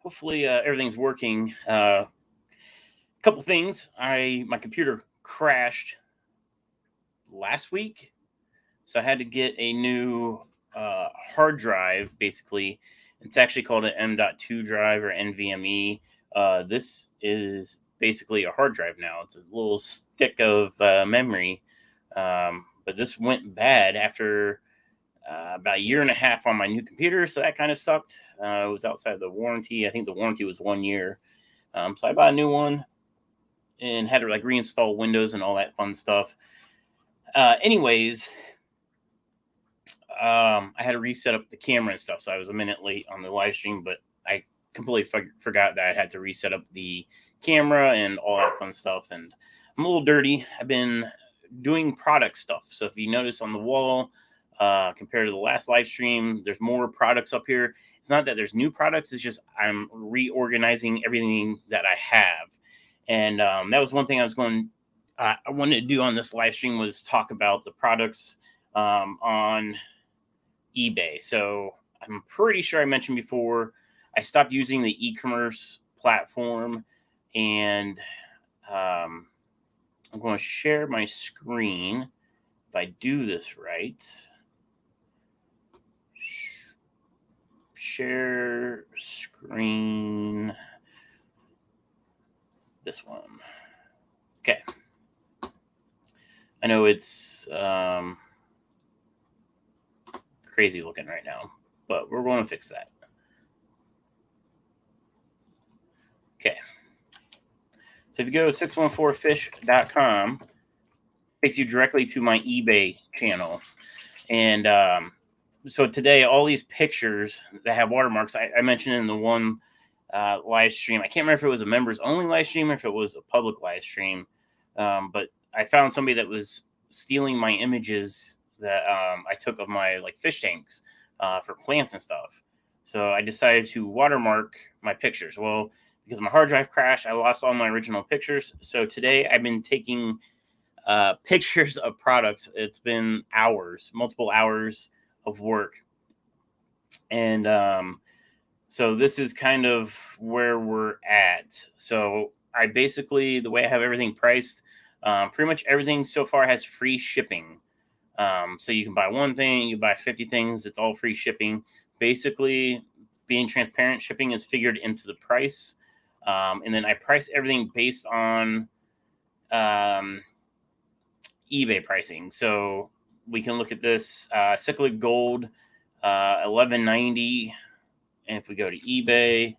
Hopefully everything's working. Couple things. My computer crashed last week, so I had to get a new hard drive. Basically, it's actually called an M.2 drive or NVMe. This is basically a hard drive now. It's a little stick of memory, but this went bad after about a year and a half on my new computer, so that kind of sucked. It was outside the warranty. I think the warranty was 1 year. So I bought a new one and had to like reinstall Windows and all that fun stuff. Anyways, I had to reset up the camera and stuff, so I was a minute late on the live stream, but I completely forgot that I had to reset up the camera and all that fun stuff. And I'm a little dirty. I've been doing product stuff. So if you notice on the wall, compared to the last live stream, there's more products up here. It's not that there's new products, it's just I'm reorganizing everything that I have. And that was one thing I wanted to do on this live stream, was talk about the products on eBay. So I'm pretty sure I mentioned before, I stopped using the e-commerce platform, and I'm going to share my screen. If I do this right, share screen, this one. Okay. I know it's crazy looking right now, but we're going to fix that. Okay. So if you go to 614fish.com, it takes you directly to my eBay channel. And so today, all these pictures that have watermarks, I mentioned in the one live stream. I can't remember if it was a members only live stream or if it was a public live stream. But I found somebody that was stealing my images that I took of my like fish tanks for plants and stuff. So I decided to watermark my pictures. Well, because my hard drive crashed, I lost all my original pictures. So today I've been taking pictures of products. It's been hours, multiple hours of work. And so this is kind of where we're at. So I basically, the way I have everything priced, pretty much everything so far has free shipping. So you can buy one thing, you buy 50 things, it's all free shipping. Basically, being transparent, shipping is figured into the price. And then I price everything based on eBay pricing. So we can look at this cyclic gold, $11.90. And if we go to eBay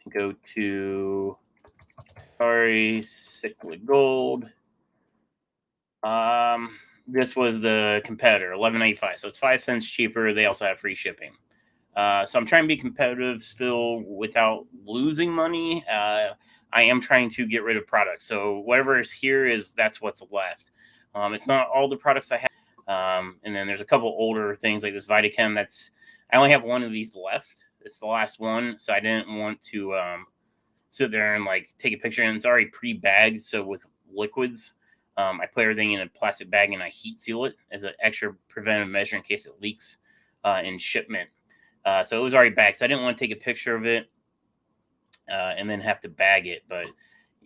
and go to cyclic gold, this was the competitor, $11.95. So it's 5 cents cheaper. They also have free shipping. So I'm trying to be competitive still without losing money. I am trying to get rid of products. So whatever is here that's what's left. It's not all the products I have. And then there's a couple older things like this Vitachem. I only have one of these left. It's the last one. So I didn't want to sit there and like take a picture. And it's already pre-bagged. So with liquids, I put everything in a plastic bag and I heat seal it as an extra preventive measure in case it leaks in shipment. So it was already bagged. So I didn't want to take a picture of it and then have to bag it. But,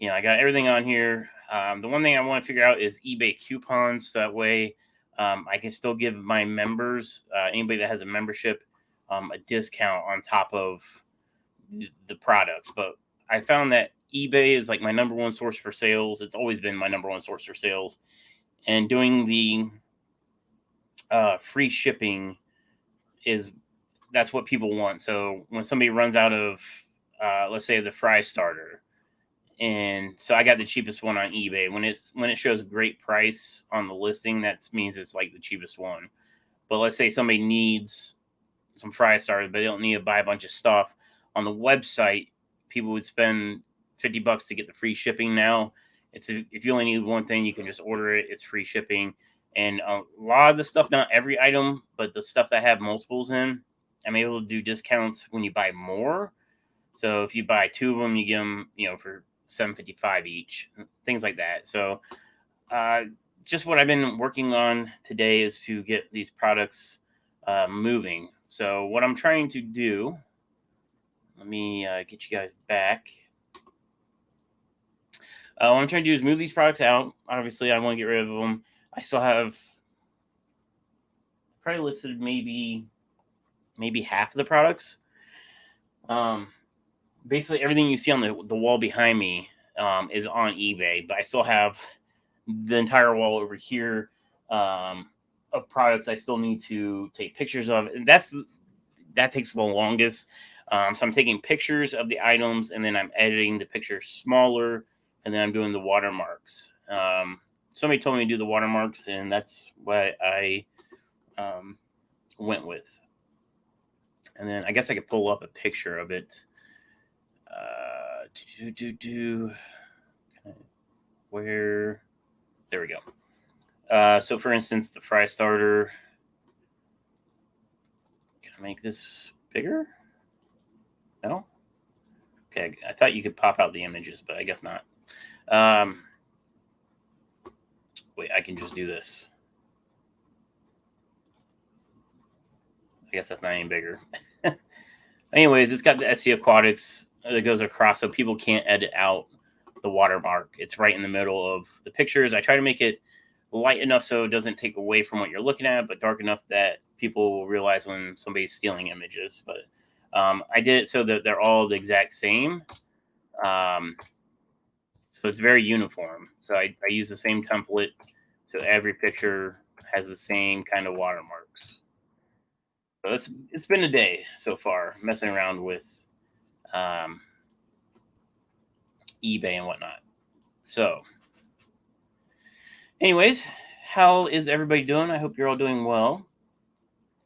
I got everything on here. The one thing I want to figure out is eBay coupons. So that way I can still give my members, anybody that has a membership, a discount on top of the products. But I found that eBay is like my number one source for sales. It's always been my number one source for sales. And doing the free shipping that's what people want. So when somebody runs out of, let's say the fry starter, and so I got the cheapest one on eBay. When it shows great price on the listing, that means it's like the cheapest one. But let's say somebody needs some fry starters, but they don't need to buy a bunch of stuff on the website. People would spend $50 to get the free shipping. Now if you only need one thing, you can just order it. It's free shipping. And a lot of the stuff, not every item, but the stuff that have multiples in, I'm able to do discounts when you buy more. So if you buy 2 of them, you get them, for $7.55 each, things like that. So just what I've been working on today is to get these products moving. So what I'm trying to do, Let me get you guys back. What I'm trying to do is move these products out. Obviously, I want to get rid of them. I still have probably listed maybe half of the products. Basically everything you see on the wall behind me is on eBay, but I still have the entire wall over here of products I still need to take pictures of, and that takes the longest. So I'm taking pictures of the items, and then I'm editing the pictures smaller, and then I'm doing the watermarks. Somebody told me to do the watermarks, and that's what I went with. And then I guess I could pull up a picture of it. Where? There we go. So for instance, the fry starter. Can I make this bigger? No? Okay, I thought you could pop out the images, but I guess not. Wait, I can just do this. I guess that's not any bigger. Anyways, it's got the SC Aquatics that goes across, so people can't edit out the watermark. It's right in the middle of the pictures. I try to make it light enough so it doesn't take away from what you're looking at, but dark enough that people will realize when somebody's stealing images. But I did it so that they're all the exact same. So it's very uniform. So I use the same template, so every picture has the same kind of watermarks. So it's been a day so far messing around with eBay and whatnot. So anyways, how is everybody doing? I hope you're all doing well.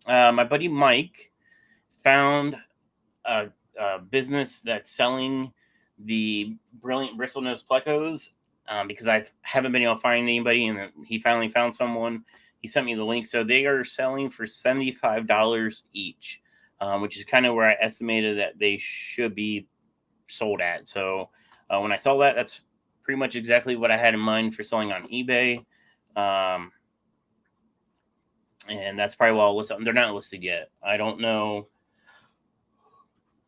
My buddy Mike found a business that's selling the brilliant Bristlenose plecos because I haven't been able to find anybody, and he finally found someone. He sent me the link. So they are selling for $75 each, which is kind of where I estimated that they should be sold at. So when I saw that, that's pretty much exactly what I had in mind for selling on eBay. And that's probably why I'll list them. They're not listed yet. I don't know.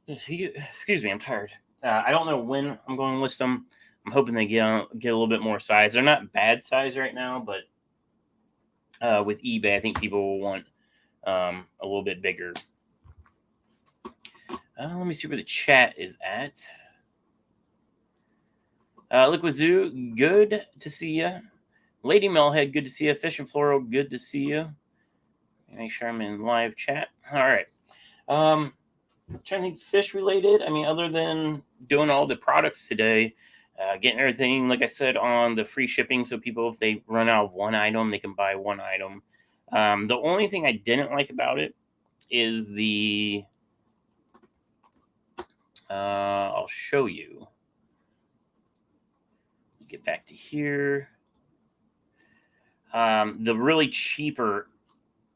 Excuse me, I'm tired. I don't know when I'm going to list them. I'm hoping they get a little bit more size. They're not bad size right now, but with eBay, I think people will want a little bit bigger. Let me see where the chat is at. Liquid Zoo, good to see you. Lady Melhead, good to see you. Fish and Floral, good to see you. Make sure I'm in live chat. All right. I'm trying to think fish related. I mean, other than doing all the products today, getting everything, like I said, on the free shipping. So people, if they run out of one item, they can buy one item. The only thing I didn't like about it is the, I'll show you. Get back to here. The really cheaper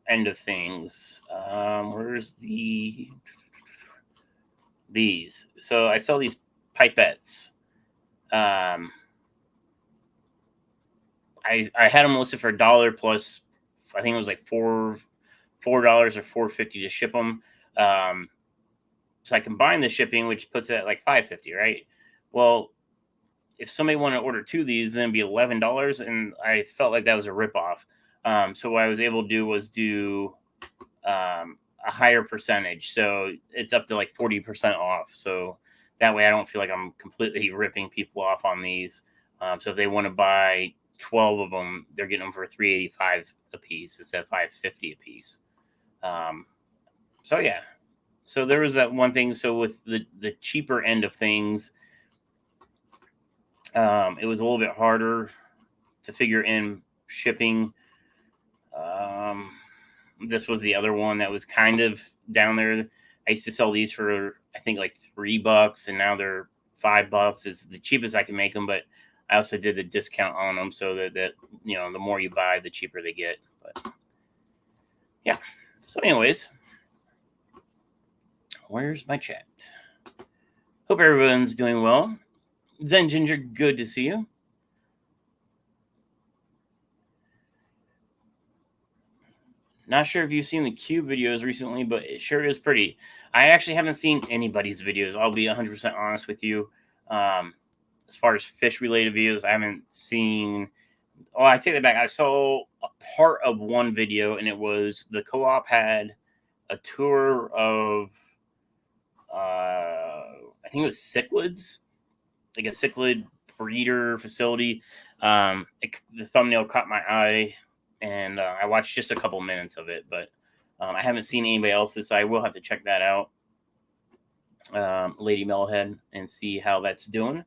end of things. Where's these? So I sell these pipettes. I had them listed for $1 plus. I think it was like $4 or $4.50 to ship them. So I combined the shipping, which puts it at like $5.50, right? Well, if somebody wanted to order two of these, then it'd be $11, and I felt like that was a ripoff. So what I was able to do was do a higher percentage. So it's up to like 40% off. So that way I don't feel like I'm completely ripping people off on these. So if they want to buy 12 of them, they're getting them for $3.85 a piece instead of $5.50 a piece. So yeah. So there was that one thing. So with the cheaper end of things, it was a little bit harder to figure in shipping. This was the other one that was kind of down there. I used to sell these for, I think, like $3, and now they're $5. It's the cheapest I can make them, but I also did the discount on them so that the more you buy, the cheaper they get. But yeah. So anyways, where's my chat? Hope everyone's doing well. Zen Ginger, good to see you. Not sure if you've seen the cube videos recently, but it sure is pretty. I actually haven't seen anybody's videos. I'll be 100% honest with you. Um, as far as fish related videos, I haven't seen. Oh, I take that back. I saw a part of one video, and it was the co-op had a tour of, I think it was cichlids, like a cichlid breeder facility. The thumbnail caught my eye, and I watched just a couple minutes of it, but I haven't seen anybody else's, so I will have to check that out, Lady Mellowhead, and see how that's doing.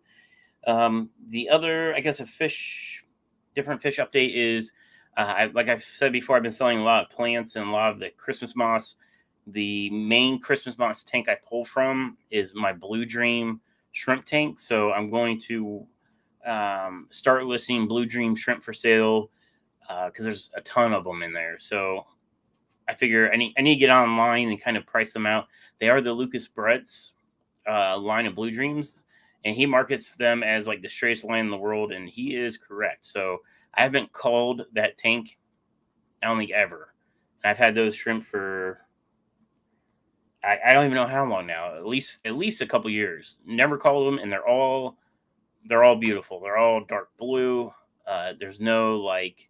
The other, I guess, different fish update is, like I've said before, I've been selling a lot of plants and a lot of the Christmas moss. The main Christmas moss tank I pull from is my Blue Dream shrimp tank. So I'm going to start listing Blue Dream shrimp for sale because there's a ton of them in there. So I figure I need to get online and kind of price them out. They are the Lucas Brett's line of Blue Dreams, and he markets them as like the straightest line in the world, and he is correct. So I haven't called that tank, I don't think, ever. I've had those shrimp for I don't even know how long now. At least a couple years. Never called them, and they're all beautiful. They're all dark blue. There's no like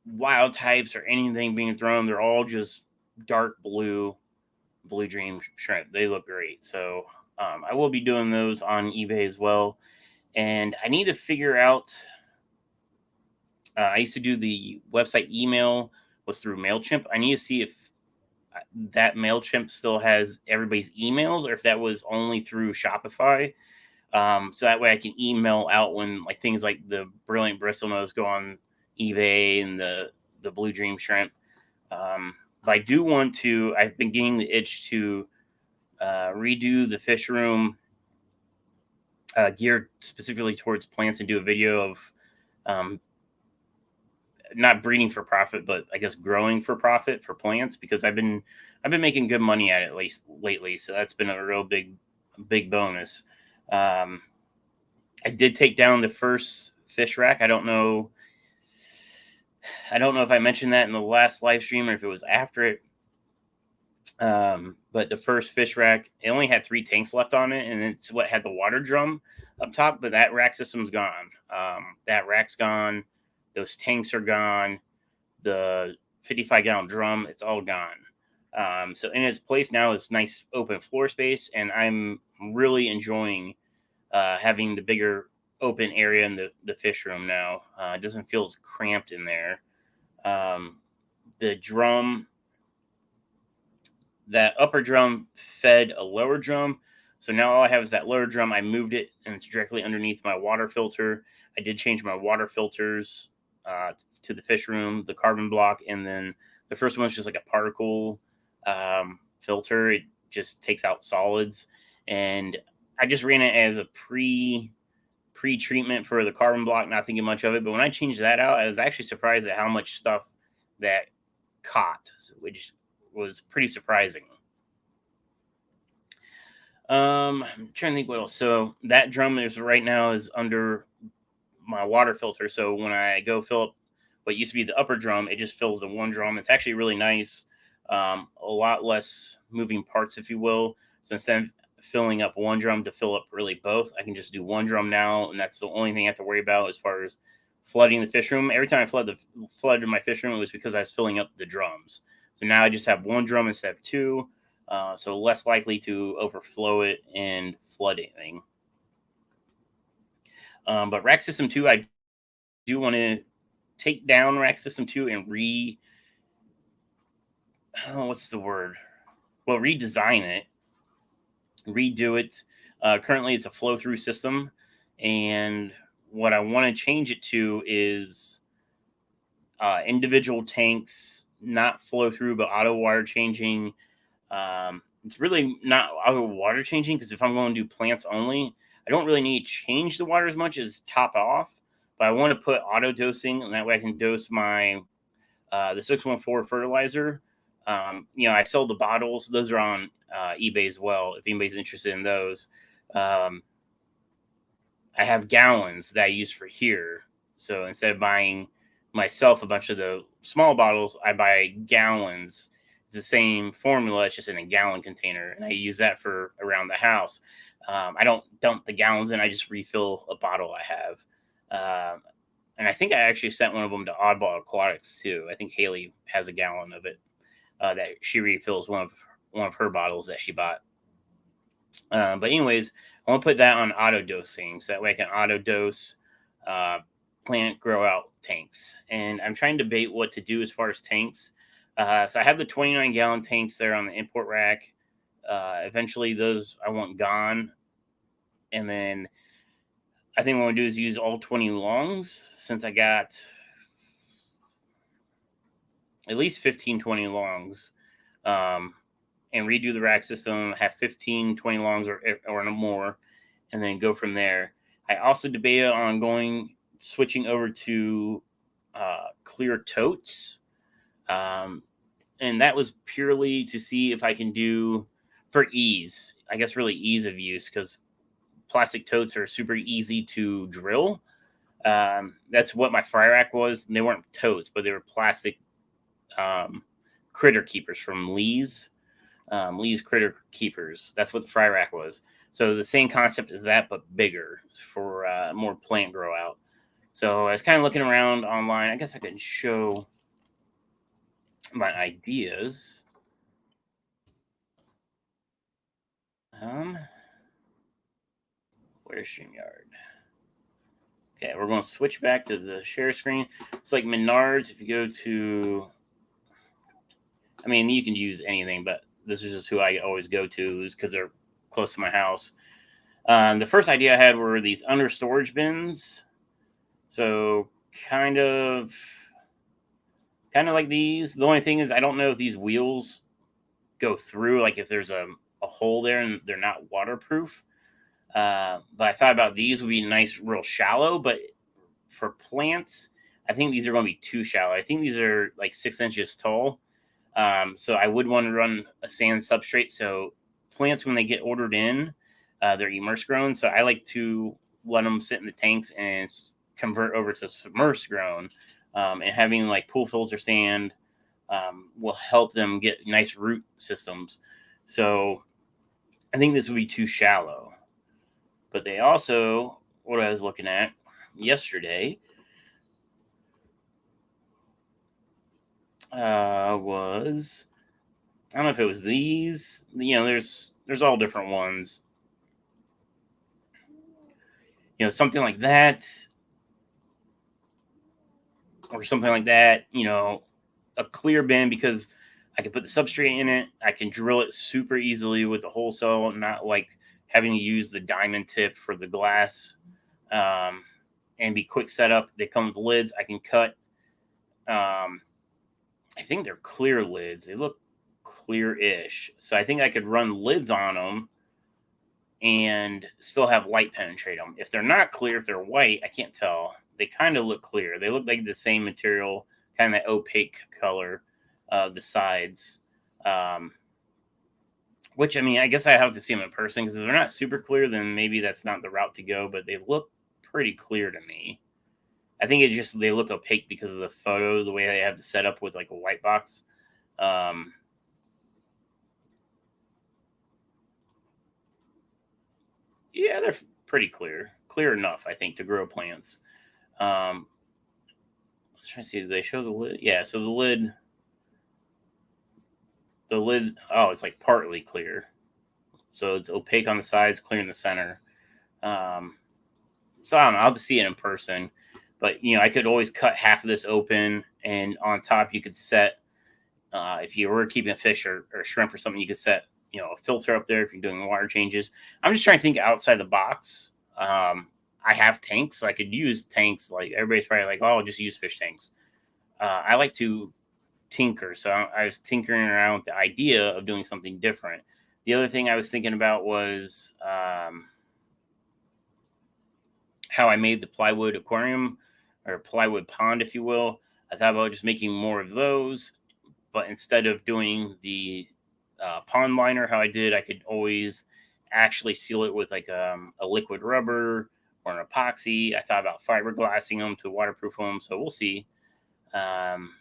wild types or anything being thrown. They're all just dark blue Dream shrimp. They look great. So I will be doing those on eBay as well. And I need to figure out. I used to do the website email was through MailChimp. I need to see if that MailChimp still has everybody's emails, or if that was only through Shopify. So that way I can email out when like things like the Brilliant Bristlenose go on eBay and the Blue Dream shrimp. But I do want to. I've been getting the itch to redo the fish room geared specifically towards plants and do a video of not breeding for profit, but I guess growing for profit for plants, because I've been making good money at it lately. So that's been a real big bonus. I did take down the first fish rack. I don't know if I mentioned that in the last live stream or if it was after it. But the first fish rack, it only had 3 tanks left on it, and it's what had the water drum up top, but that rack system's gone. That rack's gone. Those tanks are gone. The 55-gallon drum, it's all gone. So in its place now is nice open floor space, and I'm really enjoying having the bigger open area in the fish room now. It doesn't feel as cramped in there. The drum, that upper drum fed a lower drum. So now all I have is that lower drum. I moved it, and it's directly underneath my water filter. I did change my water filters to the fish room, the carbon block, and then the first one was just like a particle filter. It just takes out solids, and I just ran it as a pre-treatment for the carbon block, not thinking much of it. But when I changed that out, I was actually surprised at how much stuff that caught, which was pretty surprising. I'm trying to think what else. So that drum right now is under my water filter. So when I go fill up what used to be the upper drum, it just fills the one drum. It's actually really nice. A lot less moving parts, if you will. So instead of filling up one drum to fill up really both, I can just do one drum now, and that's the only thing I have to worry about as far as flooding the fish room. Every time I flooded my fish room, it was because I was filling up the drums. So now I just have one drum instead of 2, so less likely to overflow it and flood anything. But Rack System 2, I do want to take down Rack System 2 and redesign it, redo it. Currently, it's a flow-through system, and what I want to change it to is individual tanks, not flow-through, but auto water changing. It's really not auto water changing, because if I'm going to do plants only, I don't really need to change the water as much as top off, but I want to put auto dosing, and that way I can dose my the 614 fertilizer. I sell the bottles; those are on eBay as well. If anybody's interested in those, I have gallons that I use for here. So instead of buying myself a bunch of the small bottles. I buy gallons. It's the same formula, it's just in a gallon container, and I use that for around the house. I don't dump the gallons in; I just refill a bottle I have. And I think I actually sent one of them to Oddball Aquatics too. I think Haley has a gallon of it that she refills one of her bottles that she bought. But anyways, I want to put that on auto dosing, so that way I can auto dose uh, plant grow out tanks. And I'm trying to debate what to do as far as tanks. So I have the 29-gallon tanks there on the import rack. Eventually, those I want gone, and then I think what I'm gonna do is use all 20 longs, since I got at least 15, 20 longs. Um, and redo the rack system, have 15, 20 longs or no more, and then go from there. I also debated on switching over to clear totes. And that was purely to see if I can do for ease, I guess, really ease of use, because plastic totes are super easy to drill. That's what my fry rack was. They weren't totes, but they were plastic critter keepers from Lee's. Lee's Critter Keepers. That's what the fry rack was. So the same concept as that, but bigger for more plant grow out. So I was kind of looking around online. I guess I could show my ideas. Where's StreamYard? Okay, we're going to switch back to the share screen. It's like Menards. If you go to, I mean, you can use anything, but this is just who I always go to, because they're close to my house. The first idea I had were these under storage bins. So kind of like these. The only thing is I don't know if these wheels go through, like if there's a hole there and they're not waterproof. But I thought about these would be nice, real shallow, but for plants, I think these are going to be too shallow. I think these are like 6 inches tall. So I would want to run a sand substrate. So plants, when they get ordered in, they're immerse grown. So I like to let them sit in the tanks and convert over to submerged grown. And having like pool filter sand will help them get nice root systems. So I think this would be too shallow. But they also, what I was looking at yesterday was, I don't know if it was these. There's all different ones. Something like that, or something like that. A clear bin, because I can put the substrate in it. I can drill it super easily with the hole cell, not like having to use the diamond tip for the glass, and be quick setup. They come with lids. I can cut. I think they're clear lids. They look clear-ish. So I think I could run lids on them and still have light penetrate them. If they're not clear, if they're white, I can't tell. They kind of look clear. They look like the same material, kind of that opaque color of the sides. Which, I mean, I guess I have to see them in person, because if they're not super clear, then maybe that's not the route to go, but they look pretty clear to me. I think they look opaque because of the photo, the way they have the setup with like a white box. Yeah, they're pretty clear enough, I think, to grow plants. I was trying to see, do they show the lid? Yeah, so the lid, it's like partly clear. So it's opaque on the sides, clear in the center. So I don't know, I'll have to see it in person. But, I could always cut half of this open, and on top you could set, if you were keeping a fish or shrimp or something, you could set, a filter up there if you're doing water changes. I'm just trying to think outside the box. I have tanks, so I could use tanks. Like, everybody's probably like, oh, I'll just use fish tanks. I like to tinker. So I was tinkering around with the idea of doing something different. The other thing I was thinking about was how I made the plywood aquarium, or plywood pond, if you will. I thought about just making more of those, but instead of doing the pond liner how I did, I could always actually seal it with like a liquid rubber or an epoxy. I thought about fiberglassing them to waterproof them, so we'll see. Um,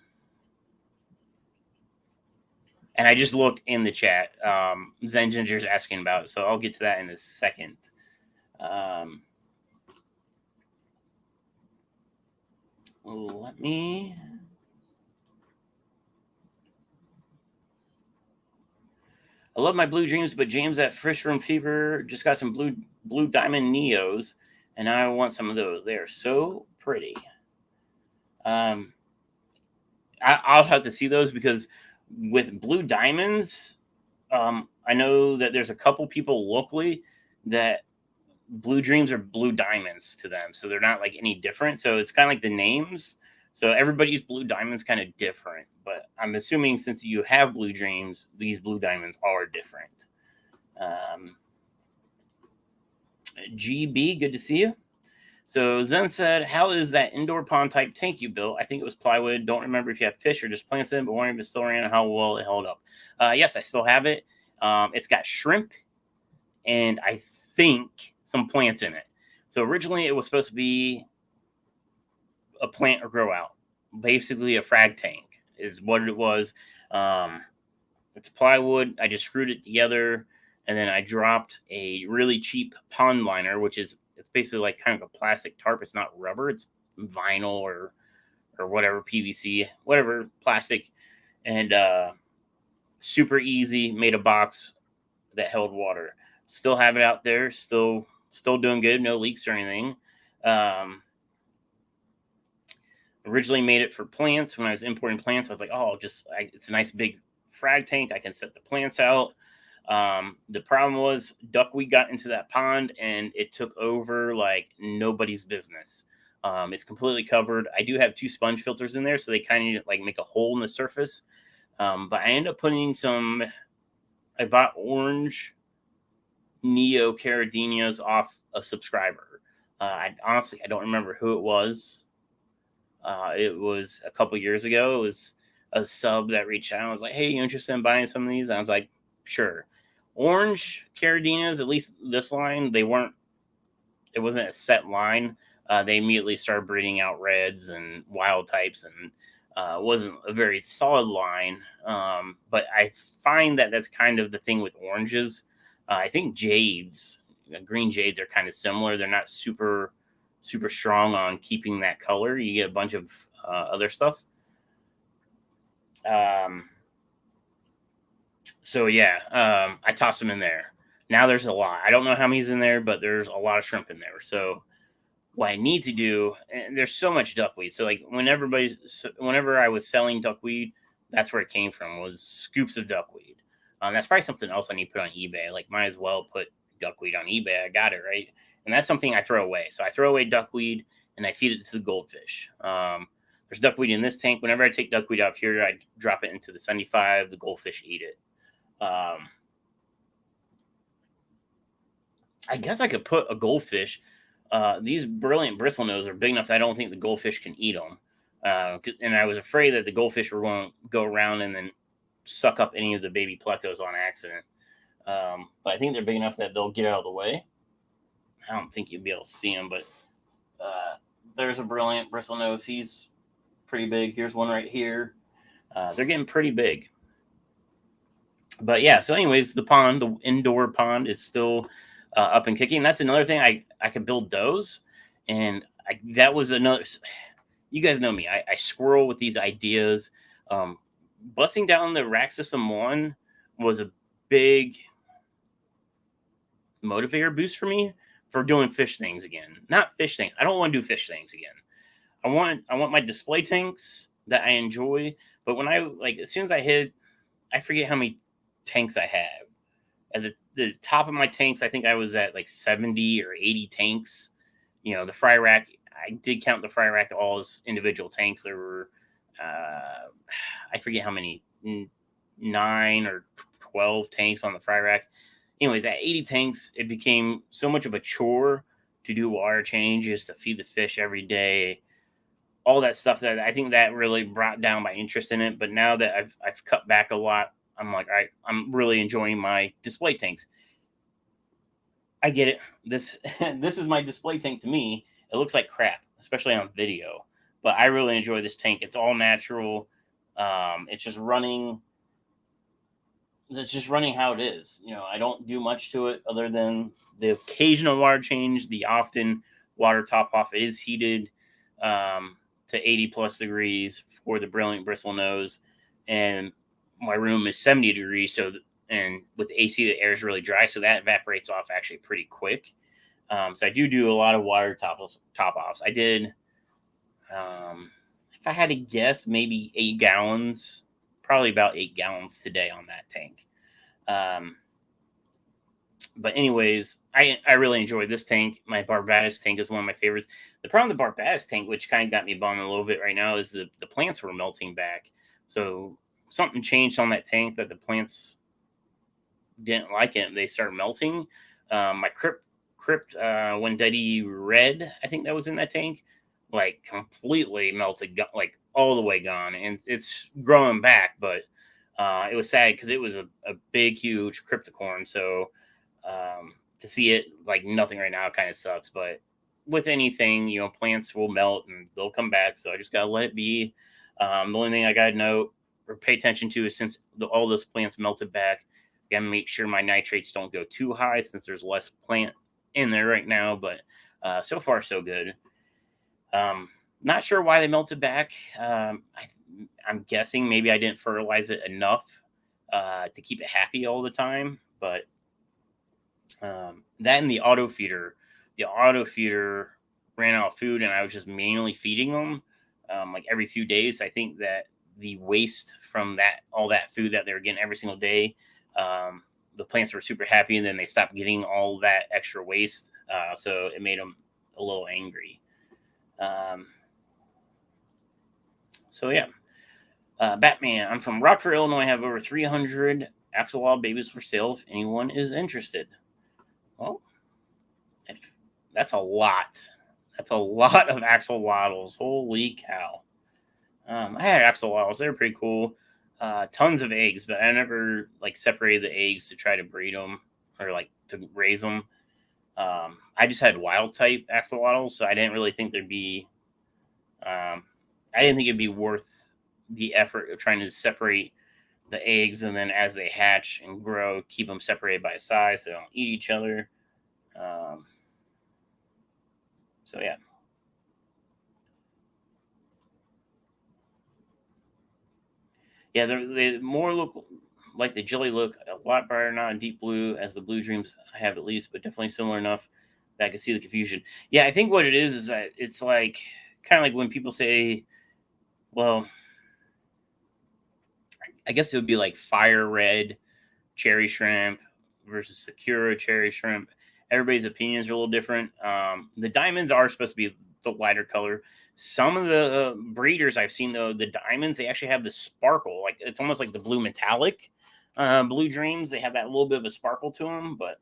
and I just looked in the chat. Zen Ginger's asking about it, so I'll get to that in a second. Um, let me. I love my blue dreams, but James at Fish Room Fever just got some blue diamond Neos, and I want some of those. They are so pretty. Um, I'll have to see those because with blue diamonds, I know that there's a couple people locally that blue dreams are blue diamonds to them, so they're not like any different. So it's kind of like the names. So everybody's blue diamonds kind of different, but I'm assuming since you have blue dreams, these blue diamonds are different. GB, good to see you. So Zen said, "How is that indoor pond type tank you built? I think it was plywood. Don't remember if you have fish or just plants in, but wondering if it's still around and how well it held up." Yes, I still have it. It's got shrimp and I think some plants in it. So originally it was supposed to be a plant or grow out, basically a frag tank is what it was. It's plywood. I just screwed it together, and then I dropped a really cheap pond liner, which is it's basically like kind of a plastic tarp. It's not rubber. It's vinyl or whatever PVC, whatever plastic, and super easy. Made a box that held water. Still have it out there. Still doing good. No leaks or anything. Originally made it for plants. When I was importing plants, I was like, oh, it's a nice big frag tank. I can set the plants out. The problem was duckweed got into that pond and it took over like nobody's business. It's completely covered. I do have 2 sponge filters in there, so they kind of like make a hole in the surface. But I ended up putting I bought orange Neo Caradinas off a subscriber. I don't remember who it was. It was a couple years ago. It was a sub that reached out and was like, "Hey, you interested in buying some of these?" And I was like, "Sure." Orange Caradinas, at least this line, they weren't. It wasn't a set line. They immediately started breeding out reds and wild types, and wasn't a very solid line. But I find that that's kind of the thing with oranges. I think jades, green jades, are kind of similar. They're not super strong on keeping that color. You get a bunch of other stuff. So yeah, I tossed them in there. Now there's a lot. I don't know how many's in there, but there's a lot of shrimp in there. So what I need to do, and there's so much duckweed. So like whenever I was selling duckweed, that's where it came from, was scoops of duckweed. That's probably something else I need to put on eBay. Like might as well put duckweed on eBay. I got it right. And that's something I throw away. So I throw away duckweed and I feed it to the goldfish. There's duckweed in this tank. Whenever I take duckweed out here, I drop it into the 75. The goldfish eat it. I guess I could put a goldfish. These brilliant Bristlenose are big enough that I don't think the goldfish can eat them. And I was afraid that the goldfish were going to go around and then suck up any of the baby plecos on accident. But I think they're big enough that they'll get out of the way. I don't think you'll be able to see him, but there's a brilliant Bristlenose. He's pretty big. Here's one right here. They're getting pretty big. But yeah, so anyways, the indoor pond is still up and kicking. That's another thing. I could build those. And that was another. You guys know me. I squirrel with these ideas. Busting down the rack system 1 was a big motivator boost for me for doing fish things again. Not fish things. I don't want to do fish things again. I want my display tanks that I enjoy. But when as soon as I forget how many tanks I have. At the top of my tanks, I think I was at like 70 or 80 tanks. You know, the fry rack, I did count the fry rack all as individual tanks. There were, I forget how many, 9 or 12 tanks on the fry rack. Anyways, at 80 tanks, it became so much of a chore to do water changes, to feed the fish every day, all that stuff, that I think that really brought down my interest in it. But now that I've cut back a lot, I'm like, all right, I'm really enjoying my display tanks. I get it. This is my display tank to me. It looks like crap, especially on video. but I really enjoy this tank. It's all natural. It's just running. It's just running how it is. I don't do much to it other than the occasional water change. The often water top off is heated to 80 plus degrees for the brilliant Bristlenose, and my room is 70 degrees. And with AC, the air is really dry, so that evaporates off actually pretty quick. So I do a lot of water top offs. I did, if I had to guess, maybe 8 gallons, probably about 8 gallons today on that tank. But anyways, I really enjoy this tank. My Barbados tank is one of my favorites. The problem with the Barbados tank, which kind of got me bummed a little bit right now, is the plants were melting back. So something changed on that tank that the plants didn't like it. They started melting. My crypt Wendetti red, I think that was in that tank, like completely melted, like all the way gone. And it's growing back, but it was sad because it was a big, huge cryptocorn. So to see it like nothing right now kind of sucks. But with anything, plants will melt and they'll come back. So I just gotta let it be. The only thing I gotta note or pay attention to is since all those plants melted back, I gotta make sure my nitrates don't go too high since there's less plant in there right now. But so far so good. Not sure why they melted back. I'm guessing maybe I didn't fertilize it enough to keep it happy all the time. But that and the auto feeder ran out of food, and I was just manually feeding them like every few days. I think that the waste from all that food that they were getting every single day, the plants were super happy, and then they stopped getting all that extra waste, so it made them a little angry. So yeah, Batman. I'm from Rockford, Illinois. I have over 300 axolotl babies for sale if anyone is interested. Well, that's a lot. That's a lot of axolotls. Holy cow. I had axolotls. They were pretty cool. Tons of eggs, but I never separated the eggs to try to breed them or to raise them. I just had wild type axolotls, so I didn't really think there'd be. I didn't think it'd be worth the effort of trying to separate the eggs, and then as they hatch and grow, keep them separated by size so they don't eat each other. So yeah. Yeah, they more look like the jelly look, a lot brighter, not in deep blue as the blue dreams I have at least, but definitely similar enough that I can see the confusion. Yeah, I think what it is that it's like kind of like when people say, well, I guess it would be like fire red cherry shrimp versus Sakura cherry shrimp. Everybody's opinions are a little different. The diamonds are supposed to be the lighter color. Some of the breeders I've seen, though, the diamonds, they actually have the sparkle. Like it's almost like the blue metallic blue dreams. They have that little bit of a sparkle to them. But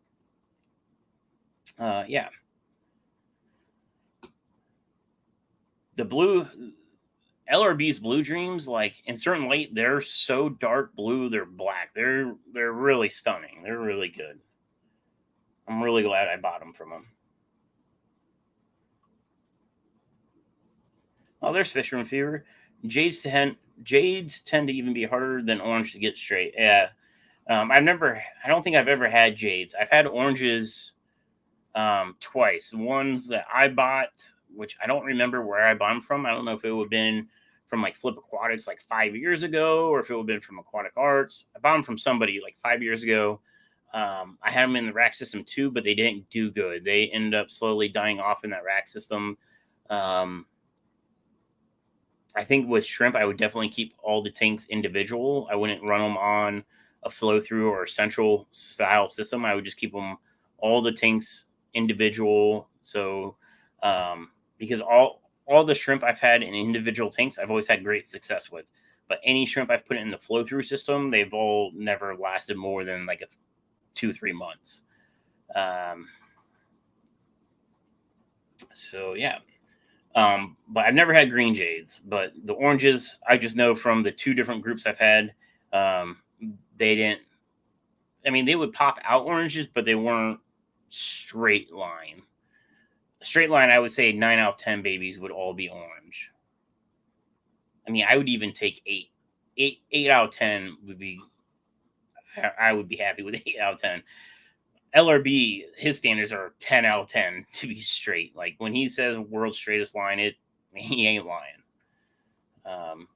yeah. The blue LRB's blue dreams, like in certain light, they're so dark blue, they're black. They're really stunning. They're really good. I'm really glad I bought them from them. Oh, there's Fisherman Fever. Jades tend to even be harder than orange to get straight. Yeah. I don't think I've ever had jades. I've had oranges twice. The ones that I bought, which I don't remember where I bought them from. I don't know if it would have been from Flip Aquatics 5 years ago, or if it would have been from Aquatic Arts. I bought them from somebody 5 years ago. I had them in the rack system too, but they didn't do good. They ended up slowly dying off in that rack system. I think with shrimp, I would definitely keep all the tanks individual. I wouldn't run them on a flow through or a central style system. I would just keep them all the tanks individual. So, because all the shrimp I've had in individual tanks, I've always had great success with. But any shrimp I've put in the flow through system, they've all never lasted more than 2-3 months. So yeah. But I've never had green jades, but the oranges, I just know from the 2 different groups I've had, they didn't, they would pop out oranges, but they weren't straight line. Straight line, I would say 9 out of 10 babies would all be orange. I mean, I would even take 8 out of 10 would be. I would be happy with 8 out of 10. LRB, his standards are 10 out of 10 to be straight. Like when he says world's straightest line, he ain't lying. And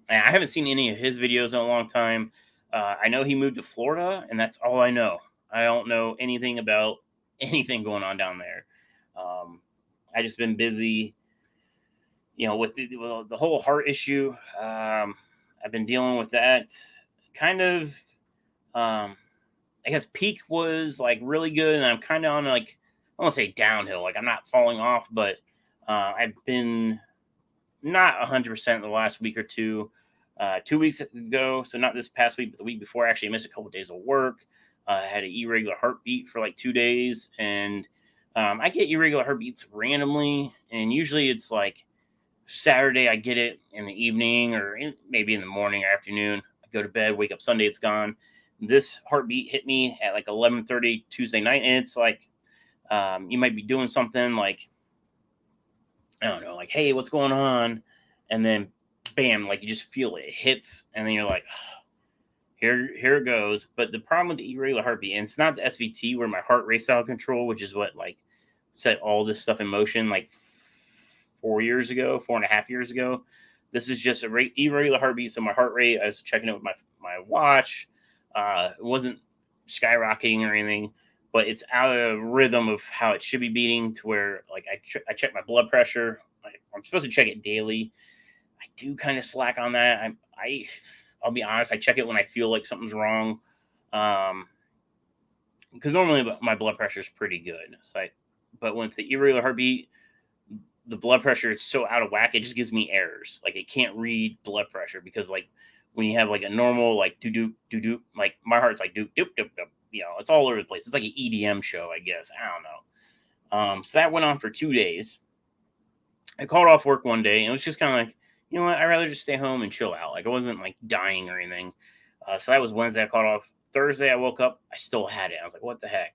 I haven't seen any of his videos in a long time. I know he moved to Florida, and that's all I know. I don't know anything about anything going on down there. I just been busy, with the whole heart issue. I've been dealing with that. Kind of, I guess peak was like really good, and I'm kind of on like, I won't say downhill. Like I'm not falling off, but I've been not 100% the last week or two. 2 weeks ago, so not this past week, but the week before, I actually missed a couple of days of work. I had an irregular heartbeat for like 2 days, and I get irregular heartbeats randomly, and usually it's like Saturday I get it in the evening or maybe in the morning or afternoon. I go to bed, wake up Sunday, it's gone. This heartbeat hit me at like 11:30 Tuesday night, and it's like you might be doing something like, I don't know, like, hey, what's going on? And then bam, like you just feel it hits, and then you're like, oh, here it goes. But the problem with the irregular heartbeat, and it's not the SVT where my heart rate's out of control, which is what like set all this stuff in motion like 4.5 years ago. This is just a irregular heartbeat. So my heart rate, I was checking it with my watch. It wasn't skyrocketing or anything, but it's out of rhythm of how it should be beating, to where like I check my blood pressure. I'm supposed to check it daily. I do kind of slack on that. I'll be honest. I check it when I feel like something's wrong, because normally my blood pressure is pretty good. But with the irregular heartbeat, the blood pressure is so out of whack, it just gives me errors. Like it can't read blood pressure, because like when you have like a normal like do do, like my heart's like do doop doop doop. It's all over the place. It's like an EDM show, I guess. I don't know. So that went on for 2 days. I called off work one day, and it was just kind of like, you know what? I'd rather just stay home and chill out. Like I wasn't like dying or anything. So that was Wednesday. I called off. Thursday, I woke up. I still had it. I was like, what the heck?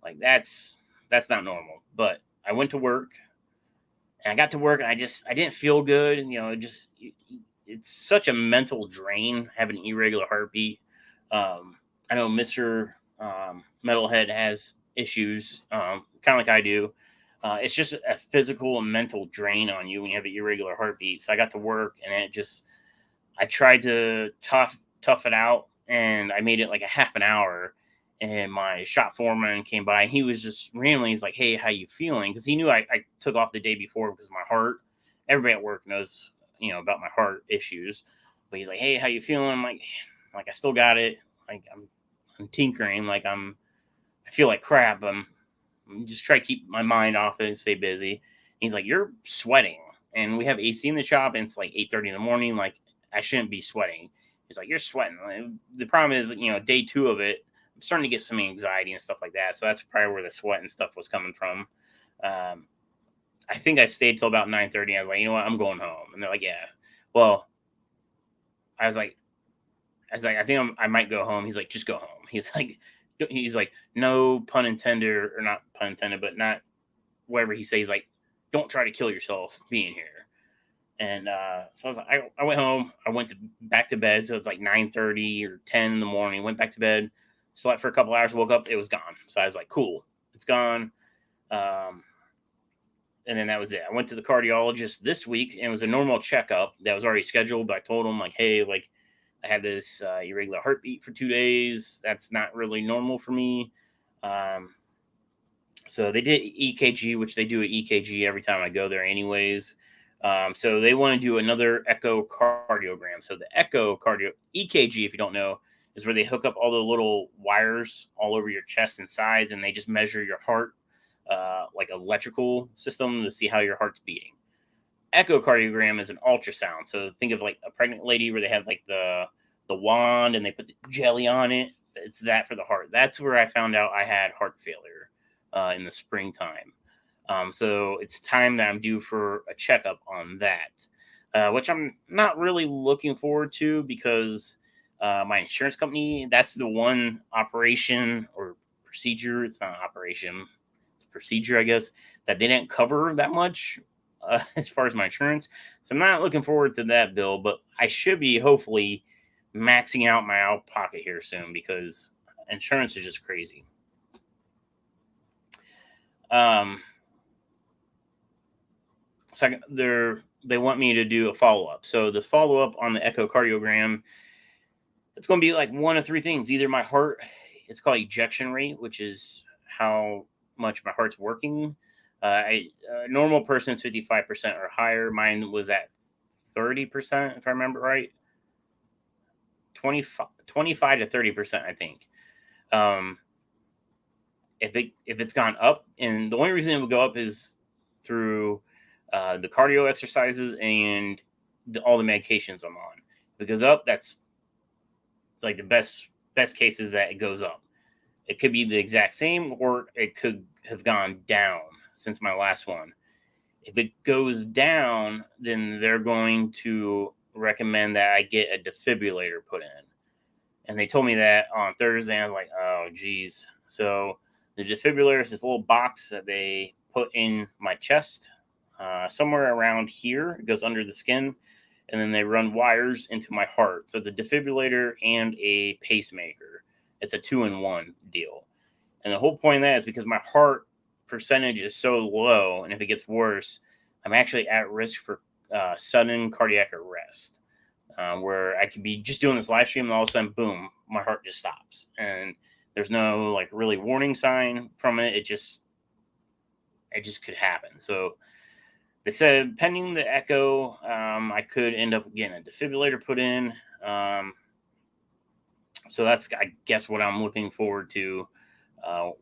Like that's not normal. But I went to work, and I got to work, and I didn't feel good. And, it's such a mental drain having an irregular heartbeat. I know Mr. Metalhead has issues, kind of like I do. It's just a physical and mental drain on you when you have an irregular heartbeat. So I got to work, and I tried to tough it out, and I made it like a half an hour. And my shop foreman came by, and he was just randomly, he's like, hey, how you feeling? Because he knew I took off the day before because of my heart. Everybody at work knows, about my heart issues. But he's like, hey, how you feeling? I'm like I still got it. Like I'm tinkering. Like I feel like crap. I'm just try to keep my mind off it and stay busy. He's like, you're sweating, and we have AC in the shop, and it's like 8:30 in the morning. Like I shouldn't be sweating. He's like, you're sweating. The problem is, day 2 of it, I'm starting to get some anxiety and stuff like that. So that's probably where the sweat and stuff was coming from. I think I stayed till about 9:30. I was like, you know what, I'm going home. And they're like, yeah. Well, I was like, I think I might go home. He's like, just go home. He's like, no pun intended, or not pun intended, but not whatever he says. Like, don't try to kill yourself being here. And so I was like, I went home. I went back to bed. So it's like 9:30 or 10 in the morning. Went back to bed, slept for a couple hours, woke up. It was gone. So I was like, cool, it's gone. And then that was it. I went to the cardiologist this week, and it was a normal checkup that was already scheduled. But I told him, like, hey, like, I had this irregular heartbeat for 2 days. That's not really normal for me. So they did EKG, which they do an EKG every time I go there anyways. So they want to do another echocardiogram. So the EKG, if you don't know, is where they hook up all the little wires all over your chest and sides, and they just measure your heart, like electrical system, to see how your heart's beating. Echocardiogram is an ultrasound. So think of like a pregnant lady where they have like the wand and they put the jelly on it. It's that for the heart. That's where I found out I had heart failure in the springtime. So it's time that I'm due for a checkup on that, which I'm not really looking forward to, because my insurance company, that's the one operation or procedure. It's not an operation. It's a procedure, I guess, that they didn't cover that much. as far as my insurance. So I'm not looking forward to that bill, but I should be hopefully maxing out my out pocket here soon because insurance is just crazy. So they want me to do a follow up. So the follow up on the echocardiogram, it's going to be like one of three things. Either my heart, it's called ejection rate, which is how much my heart's working. A normal person's 55% or higher. Mine was at 30%, if I remember right. 25 to 30%, I think. If it's gone up, and the only reason it would go up is through the cardio exercises and all the medications I'm on. If it goes up, that's like the best case is that it goes up. It could be the exact same, or it could have gone down since my last one. If it goes down, then they're going to recommend that I get a defibrillator put in. And they told me that on Thursday. I was like, oh, geez. So the defibrillator is this little box that they put in my chest, somewhere around here. It goes under the skin. And then they run wires into my heart. So it's a defibrillator and a pacemaker. It's a 2-in-1 deal. And the whole point of that is because my heart percentage is so low, and if it gets worse, I'm actually at risk for sudden cardiac arrest, where I could be just doing this live stream and all of a sudden, boom, my heart just stops. And there's no like really warning sign from it. It just could happen. So they said, pending the echo, I could end up getting a defibrillator put in. So that's, I guess, what I'm looking forward to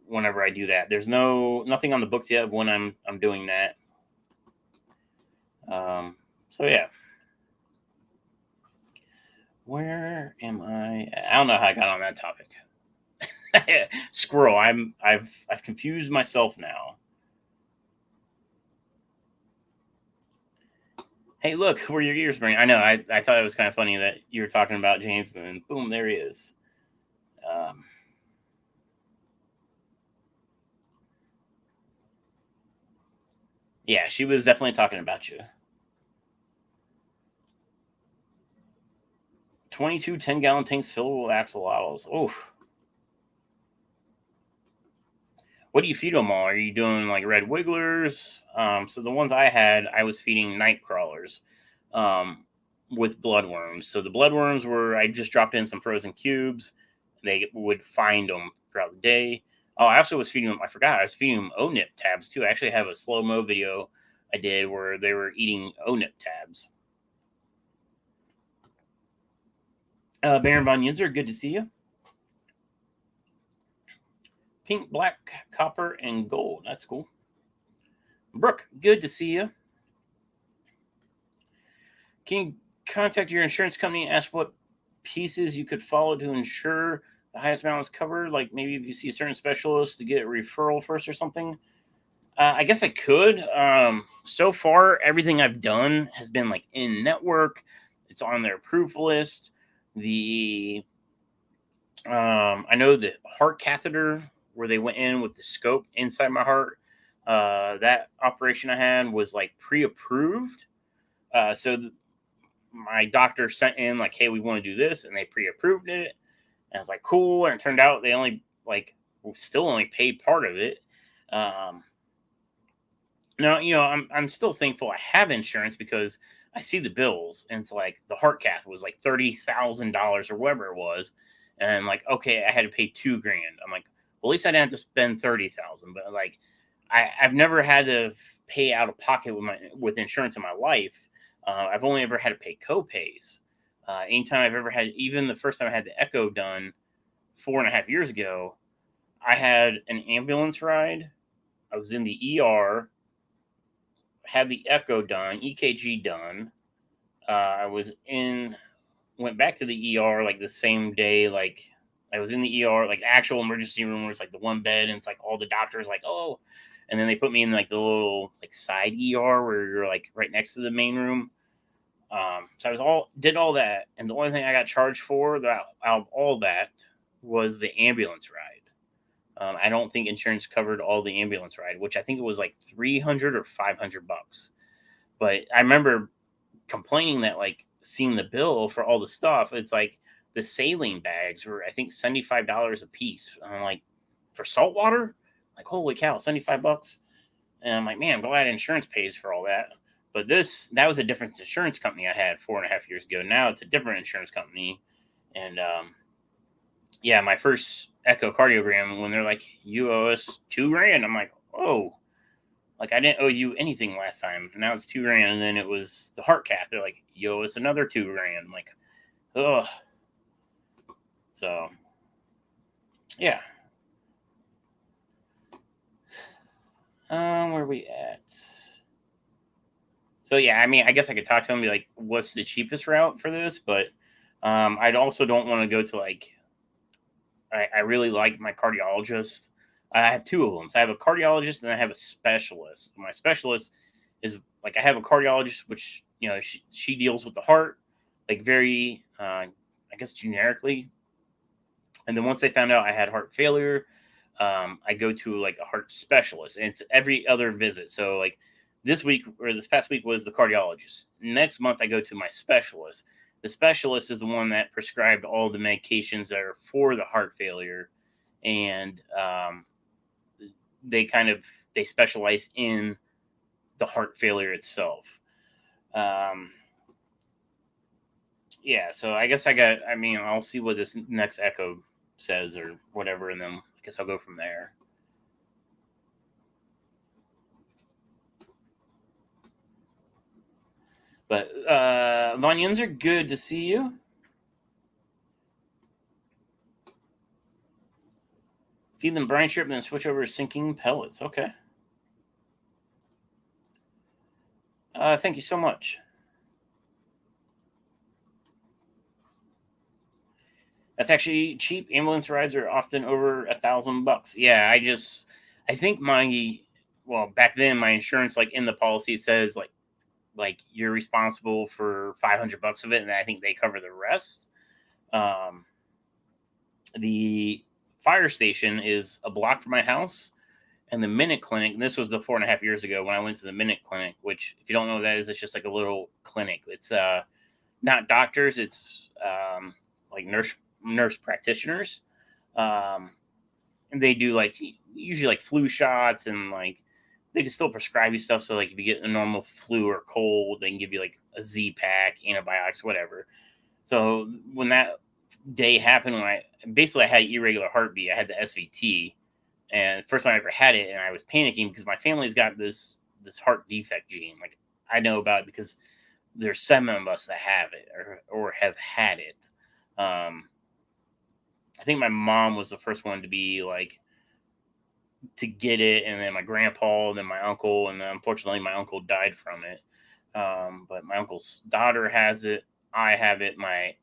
whenever I do that. There's nothing on the books yet of when I'm doing that. So yeah. Where am I? I don't know how I got on that topic. Squirrel. I've confused myself now. Hey, look where your ears bring. I know. I thought it was kind of funny that you were talking about James, and then boom, there he is. Yeah, she was definitely talking about you. 22 10-gallon tanks filled with axolotls. Oof. What do you feed them all? Are you doing like red wigglers? So the ones I had, I was feeding night crawlers with bloodworms. So the bloodworms I just dropped in some frozen cubes. They would find them throughout the day. Oh, I also was feeding them, I forgot, I was feeding them ONIP tabs too. I actually have a slow-mo video I did where they were eating ONIP tabs. Baron Von Yinzer, good to see you. Pink, black, copper, and gold. That's cool. Brooke, good to see you. Can you contact your insurance company and ask what pieces you could follow to ensure the highest amount is covered? Like maybe if you see a certain specialist to get a referral first or something. I guess I could. So far, everything I've done has been like in network. It's on their approved list. I know the heart catheter where they went in with the scope inside my heart. That operation I had was like pre-approved. So my doctor sent in like, hey, we want to do this, and they pre-approved it. And I was like, cool. And it turned out they still only paid part of it. Now, I'm still thankful I have insurance because I see the bills, and it's like the heart cath was like $30,000 or whatever it was. And like, okay, I had to pay $2,000. I'm like, well, at least I didn't have to spend $30,000. But like, I've never had to pay out of pocket with insurance in my life. I've only ever had to pay co-pays. Anytime I've ever had, even the first time I had the echo done 4.5 years ago, I had an ambulance ride. I was in the ER, had the echo done, EKG done. Went back to the ER like the same day. Like I was in the ER, like actual emergency room where it's like the one bed and it's like all the doctors like, oh, and then they put me in like the little like side ER where you're like right next to the main room. So I did all that, and the only thing I got charged for that out of all that was the ambulance ride. I don't think insurance covered all the ambulance ride, which I think it was like $300 or $500. But I remember complaining that like seeing the bill for all the stuff, it's like the saline bags were I think $75 a piece. And I'm like, for salt water? Like holy cow, $75. And I'm like, man, I'm glad insurance pays for all that. But that was a different insurance company I had 4.5 years ago. Now it's a different insurance company. And yeah, my first echocardiogram, when they're like, you owe us $2,000, I'm like, oh, like I didn't owe you anything last time. Now it's $2,000, and then it was the heart cath. They're like, you owe us another $2,000. I'm like, oh, so yeah. Where are we at? So yeah, I mean, I guess I could talk to him and be like, what's the cheapest route for this? But I also don't want to go to like I really like my cardiologist. I have two of them. So I have a cardiologist and I have a specialist. My specialist is like I have a cardiologist, which she deals with the heart, like very I guess generically. And then once they found out I had heart failure, I go to like a heart specialist, and it's every other visit. So like this past week was the cardiologist. Next month I go to my specialist. The specialist is the one that prescribed all the medications that are for the heart failure, and they specialize in the heart failure itself. Yeah, so I guess I'll see what this next echo says or whatever, and then I guess I'll go from there. But Von Yunzer, good to see you. Feed them brine shrimp and then switch over to sinking pellets. Okay. Thank you so much. That's actually cheap. Ambulance rides are often over $1,000. Yeah, I think back then my insurance, like in the policy, says like you're responsible for $500 of it, and I think they cover the rest. The fire station is a block from my house, and the Minute Clinic. And this was the 4.5 years ago when I went to the Minute Clinic, which, if you don't know what that is, it's just like a little clinic. It's not doctors. It's like nurse practitioners. And they do like usually like flu shots, and like they can still prescribe you stuff. So like if you get a normal flu or cold, they can give you like a Z-Pack, antibiotics, whatever. So when that day happened, when I had irregular heartbeat, I had the SVT, and first time I ever had it, and I was panicking because my family's got this heart defect gene. Like I know about it because there's 7 of us that have it or have had it. I think my mom was the first one to be like to get it, and then my grandpa, and then my uncle, and then unfortunately my uncle died from it. But my uncle's daughter has it. I have it. My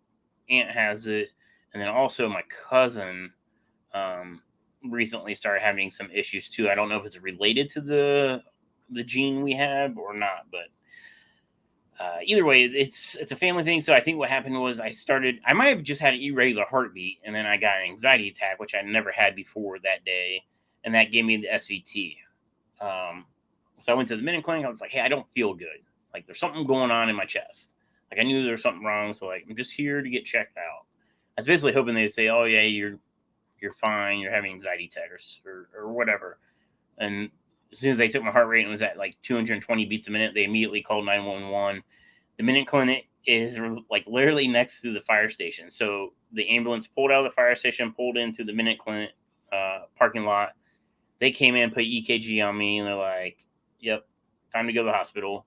aunt has it, and then also my cousin recently started having some issues too. I don't know if it's related to the gene we have or not, but either way, it's a family thing. So I think what happened was I might have just had an irregular heartbeat, and then I got an anxiety attack, which I never had before that day, and that gave me the SVT. So I went to the Minute Clinic. I was like, hey, I don't feel good. Like there's something going on in my chest. Like I knew there was something wrong, so like I'm just here to get checked out. I was basically hoping they'd say, oh yeah, you're fine. You're having anxiety attack or whatever. And as soon as they took my heart rate and it was at like 220 beats a minute, they immediately called 911. The Minute Clinic is like literally next to the fire station. So the ambulance pulled out of the fire station, pulled into the Minute Clinic parking lot. They came in, put EKG on me, and they're like, yep, time to go to the hospital.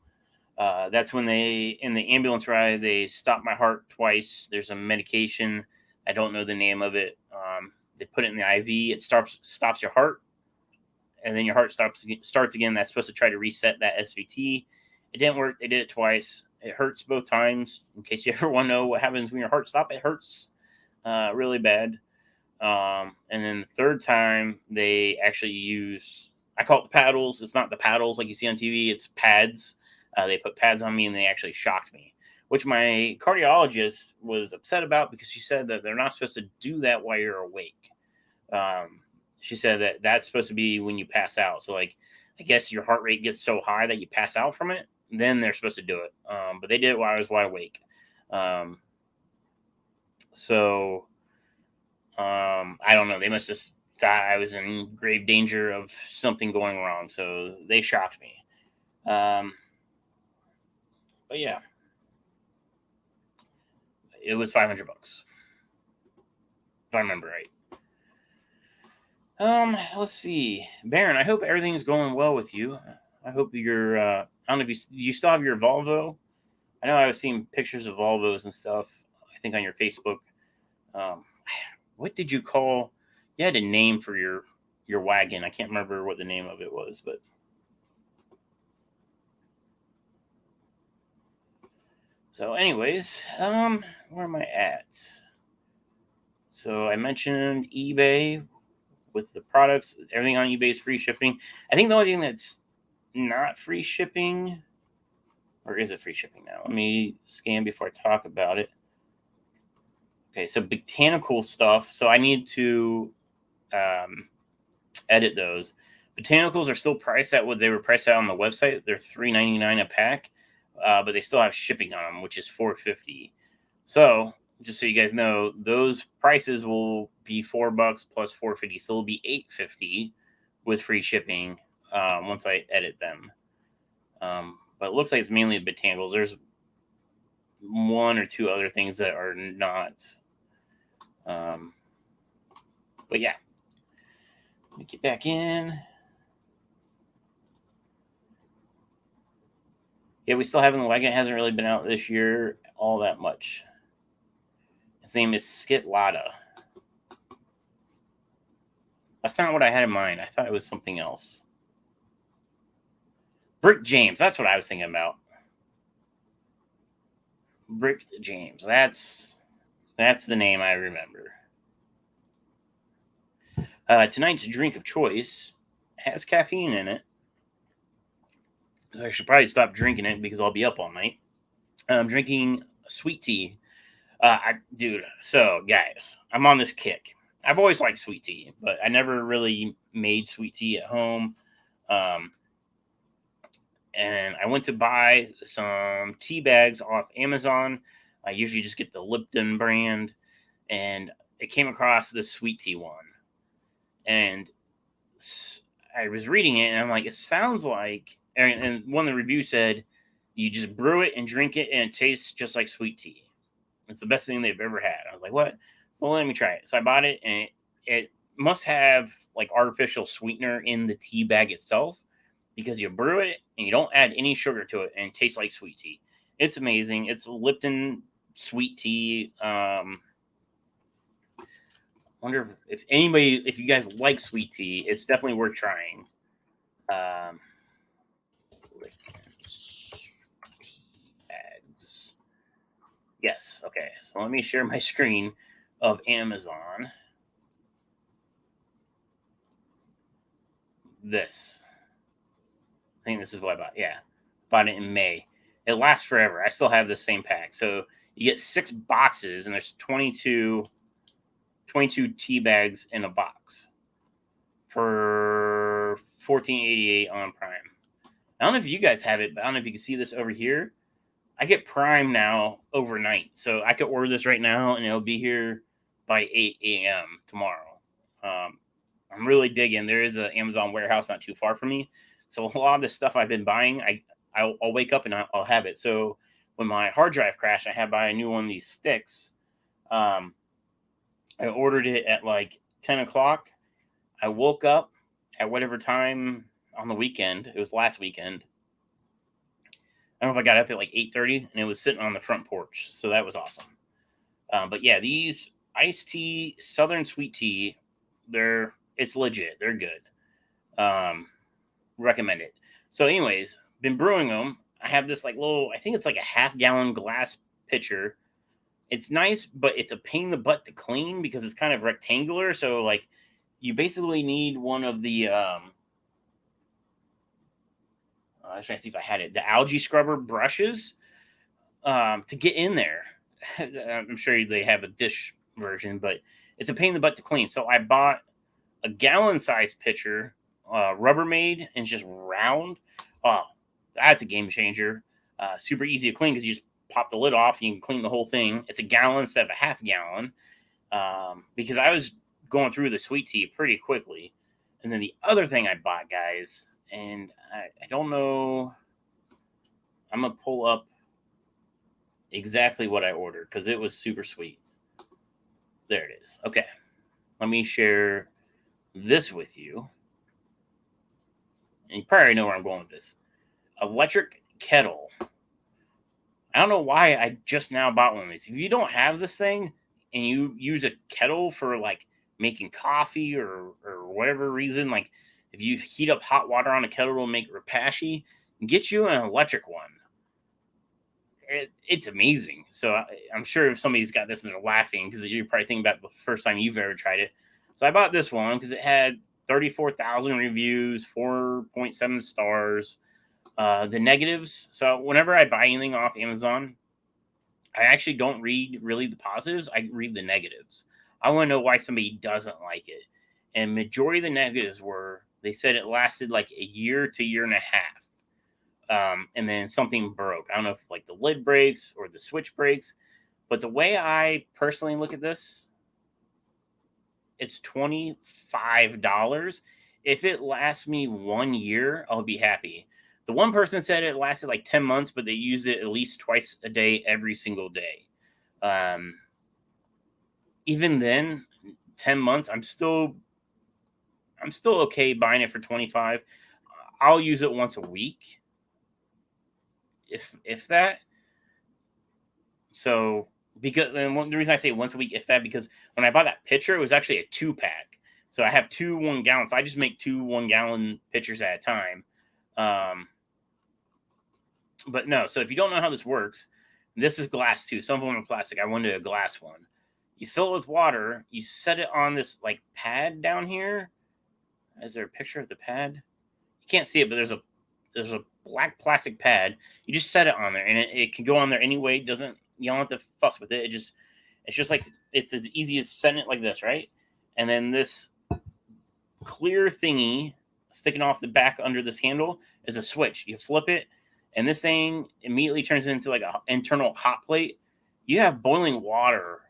That's when in the ambulance ride, they stopped my heart twice. There's a medication. I don't know the name of it. They put it in the IV. It stops your heart, and then your heart starts again. That's supposed to try to reset that SVT. It didn't work. They did it twice. It hurts both times. In case you ever want to know what happens when your heart stops, it hurts really bad. And then the third time, they actually use, I call it the paddles. It's not the paddles like you see on TV. It's pads. They put pads on me, and they actually shocked me, which my cardiologist was upset about because she said that they're not supposed to do that while you're awake. She said that that's supposed to be when you pass out. So like, I guess your heart rate gets so high that you pass out from it. then they're supposed to do it. But they did it while I was wide awake. I don't know. They must have thought I was in grave danger of something going wrong, so they shocked me. But yeah, it was $500, if I remember right. Let's see, Baron. I hope everything's going well with you. I hope you're. I don't know if you still have your Volvo. I know I was seeing pictures of Volvos and stuff. I think on your Facebook. What did you call? You had a name for your wagon. I can't remember what the name of it was, but. So, anyways, where am I at? So I mentioned eBay with the products. Everything on eBay is free shipping. I think the only thing that's not free shipping, or is it free shipping now? Let me scan before I talk about it. Okay, so botanical stuff. So I need to edit those. Botanicals are still priced at what they were priced at on the website. They're $3.99 a pack, but they still have shipping on them, which is $4.50. So just so you guys know, those prices will be $4 plus $4.50. So it'll be $8.50 with free shipping once I edit them. But it looks like it's mainly the botanicals. There's one or two other things that are not. But yeah, let me get back in. Yeah, we still haven't. The wagon hasn't really been out this year all that much. His name is Skit Lotta. That's not what I had in mind. I thought it was something else. Brick James. That's what I was thinking about. Brick James. That's the name I remember. Tonight's drink of choice has caffeine in it. I should probably stop drinking it because I'll be up all night. I'm drinking sweet tea. Dude, so guys, I'm on this kick. I've always liked sweet tea, but I never really made sweet tea at home. And I went to buy some tea bags off Amazon. I usually just get the Lipton brand, and I came across this sweet tea one. And I was reading it, and I'm like, it sounds like, and one of the reviews said, you just brew it and drink it, and it tastes just like sweet tea. It's the best thing they've ever had. I was like, what? So let me try it. So I bought it, and it must have like artificial sweetener in the tea bag itself, because you brew it and you don't add any sugar to it, and it tastes like sweet tea. It's amazing. It's Lipton sweet tea. Wonder if you guys like sweet tea, it's definitely worth trying. Bags. Yes. Okay. So let me share my screen of Amazon. This. I think this is what I bought. Yeah. Bought it in May. It lasts forever. I still have the same pack. So you get 6 boxes, and there's 22 tea bags in a box for $14.88 on Prime. I don't know if you guys have it, but I don't know if you can see this over here. I get Prime now overnight, so I could order this right now, and it'll be here by 8 a.m. tomorrow. I'm really digging. There is an Amazon warehouse not too far from me, so a lot of the stuff I've been buying, I'll wake up and I'll have it. So when my hard drive crashed, I had to buy a new one of these sticks. I ordered it at like 10 o'clock. I woke up at whatever time on the weekend. It was last weekend. I don't know if I got up at like 8:30, and it was sitting on the front porch. So that was awesome. But yeah, these iced tea, Southern sweet tea, it's legit. They're good. Recommend it. So anyways, been brewing them. I have this like little, I think it's like a half-gallon glass pitcher. It's nice, but it's a pain in the butt to clean because it's kind of rectangular. So like you basically need one of the I was trying to see if I had it. The algae scrubber brushes to get in there. I'm sure they have a dish version, but it's a pain in the butt to clean. So I bought a gallon-sized pitcher, Rubbermaid, and it's just round. Oh, That's a game changer. Super easy to clean because you just pop the lid off and you can clean the whole thing. It's a gallon instead of a half gallon. Because I was going through the sweet tea pretty quickly. And then the other thing I bought, guys, and I don't know, I'm going to pull up exactly what I ordered because it was super sweet. There it is. Okay. Let me share this with you. And you probably know where I'm going with this. Electric kettle. I don't know why I just now bought one of these. If you don't have this thing and you use a kettle for like making coffee or whatever reason, like if you heat up hot water on a kettle to make rapashi, get you an electric one. It's amazing. So I'm sure if somebody's got this and they're laughing because you're probably thinking about the first time you've ever tried it. So I bought this one because it had 34,000 reviews, 4.7 stars. The negatives. So whenever I buy anything off Amazon, I actually don't read really the positives. I read the negatives. I want to know why somebody doesn't like it. And majority of the negatives were, they said it lasted like a year to year and a half. And then something broke. I don't know if like the lid breaks or the switch breaks. But the way I personally look at this, it's $25. If it lasts me 1 year, I'll be happy. The one person said it lasted like 10 months, but they used it at least twice a day, every single day. Even then, 10 months, I'm still okay buying it for 25. I'll use it once a week, if that. So because and the reason I say once a week, if that, because when I bought that pitcher, it was actually a 2-pack. So I have 2 1-gallons. So I just make 2 1-gallon pitchers at a time. But no, so if you don't know how this works, this is glass too. Some of them are plastic. I wanted a glass one. You fill it with water. You set it on this like pad down here. Is there a picture of the pad? You can't see it, but there's a black plastic pad. You just set it on there, and it can go on there anyway. You don't have to fuss with it. It's just like, it's as easy as setting it like this, right? And then this clear thingy sticking off the back under this handle is a switch. You flip it, and this thing immediately turns into like an internal hot plate. You have boiling water.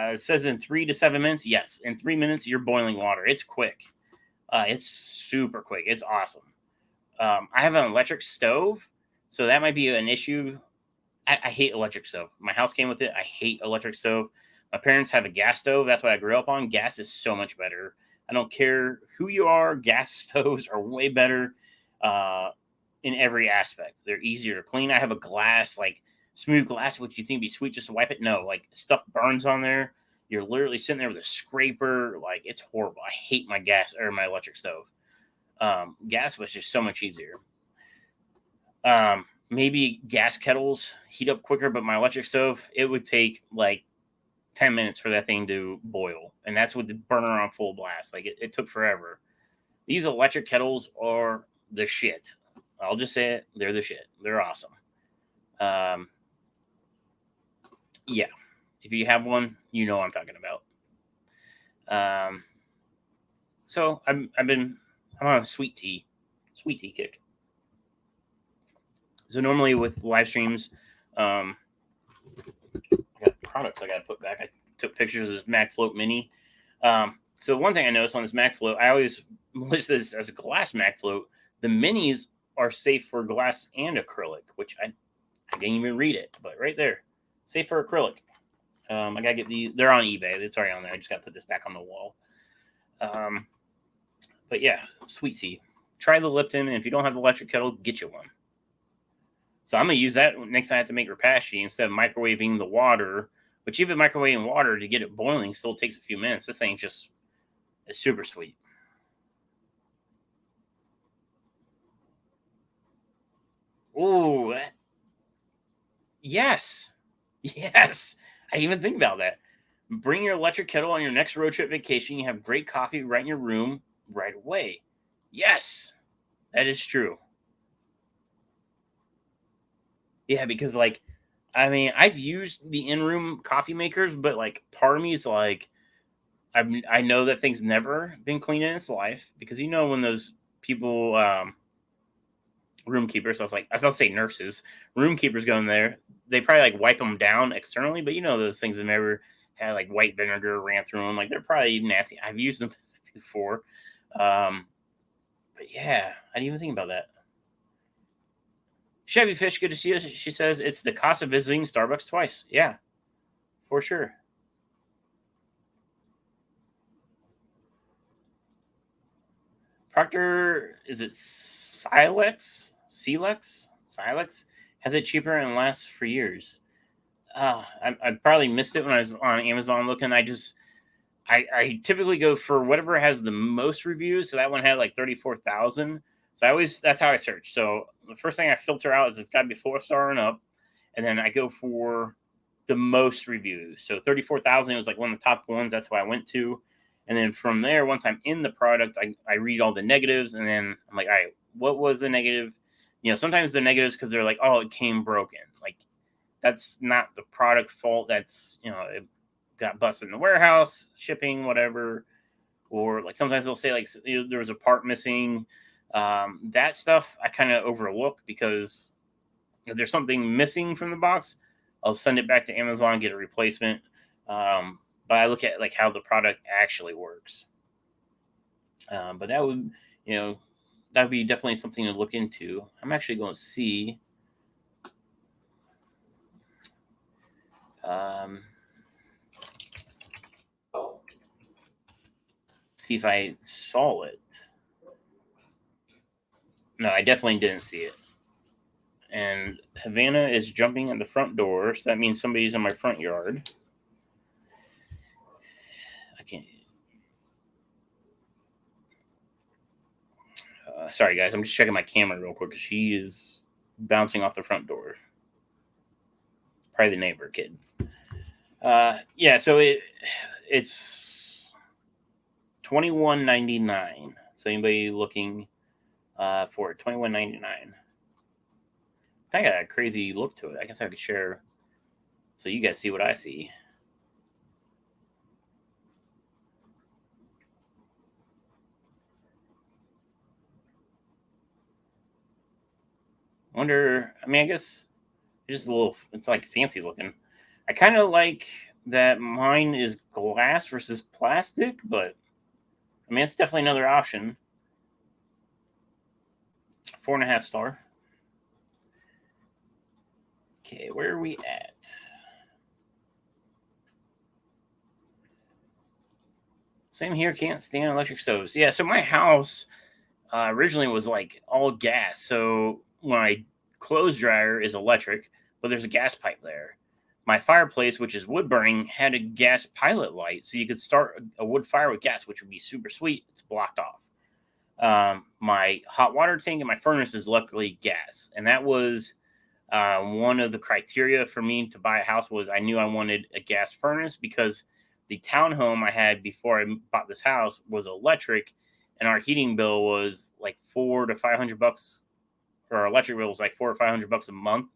It says in 3 to 7 minutes. Yes, in 3 minutes, you're boiling water. It's quick. It's super quick. It's awesome. I have an electric stove, so that might be an issue. I hate electric stove. My house came with it. I hate electric stove. My parents have a gas stove. That's what I grew up on. Gas is so much better. I don't care who you are. Gas stoves are way better in every aspect. They're easier to clean. I have a glass, like smooth glass, which you think would be sweet just to wipe it. No, like stuff burns on there. You're literally sitting there with a scraper. Like, it's horrible. I hate my gas or my electric stove. Gas was just so much easier. Maybe gas kettles heat up quicker, but my electric stove, it would take like 10 minutes for that thing to boil. And that's with the burner on full blast. Like, it took forever. These electric kettles are the shit. I'll just say it. They're the shit. They're awesome. Yeah. If you have one, you know what I'm talking about. So I'm on a sweet tea kick. So normally with live streams, I got products I got to put back. I took pictures of this MagFloat Mini. So one thing I noticed on this MagFloat, I always list this as a glass MagFloat. The minis are safe for glass and acrylic, which I didn't even read it, but right there, safe for acrylic. I gotta get these. They're on eBay. It's already on there. I just gotta put this back on the wall. But yeah, sweet tea. Try the Lipton, and if you don't have the electric kettle, get you one. So I'm gonna use that next time I have to make rapashi instead of microwaving the water. Which even microwaving water to get it boiling still takes a few minutes. This thing it's super sweet. Oh, yes. Yes. I didn't even think about that. Bring your electric kettle on your next road trip vacation. You have great coffee right in your room right away. Yes, that is true. Yeah, because like, I mean, I've used the in-room coffee makers, but like part of me is like, I know that thing's never been cleaned in its life because you know when those people room keepers. So I was about to say nurses. Room keepers go in there. They probably like wipe them down externally, but you know those things have never had like white vinegar ran through them. Like they're probably nasty. I've used them before. But yeah, I didn't even think about that. Chevy Fish, good to see you. She says it's the cost of visiting Starbucks twice. Yeah, for sure. Procter, is it Silex? Has it cheaper and lasts for years. I probably missed it when I was on Amazon looking. I typically go for whatever has the most reviews. So that one had like 34,000. So that's how I search. So the first thing I filter out is it's got to be 4-star and up. And then I go for the most reviews. So 34,000 was like one of the top ones. That's what I went to. And then from there, once I'm in the product, I read all the negatives. And then I'm like, all right, what was the negative? You know, sometimes the negatives because they're like, oh, it came broken. Like, that's not the product fault. That's, you know, it got busted in the warehouse, shipping, whatever. Or like sometimes they'll say like there was a part missing. That stuff I kind of overlook because if there's something missing from the box, I'll send it back to Amazon, get a replacement. But I look at like how the product actually works. But that would, you know, that would be definitely something to look into. I'm actually going to see. See if I saw it. No, I definitely didn't see it. And Havana is jumping at the front door, so that means somebody's in my front yard. I can't. Sorry, guys. I'm just checking my camera real quick because she is bouncing off the front door. Probably the neighbor kid. Yeah, so it's $21.99. So anybody looking for it, $21.99. Kind of got a crazy look to it. I guess I could share so you guys see what I see. Wonder, I mean, I guess it's just a little, it's like fancy looking. I kind of like that mine is glass versus plastic, but I mean, it's definitely another option. 4.5 star. Okay, where are we at? Same here, can't stand electric stoves. Yeah, so my house originally was like all gas. So my clothes dryer is electric, but there's a gas pipe there. My fireplace, which is wood burning, had a gas pilot light, so you could start a wood fire with gas, which would be super sweet. It's blocked off. My hot water tank and my furnace is luckily gas, and that was one of the criteria for me to buy a house. Was I knew I wanted a gas furnace because the townhome I had before I bought this house was electric, and our heating bill was like $400 to $500, or our electric bill was like $400 or $500 a month.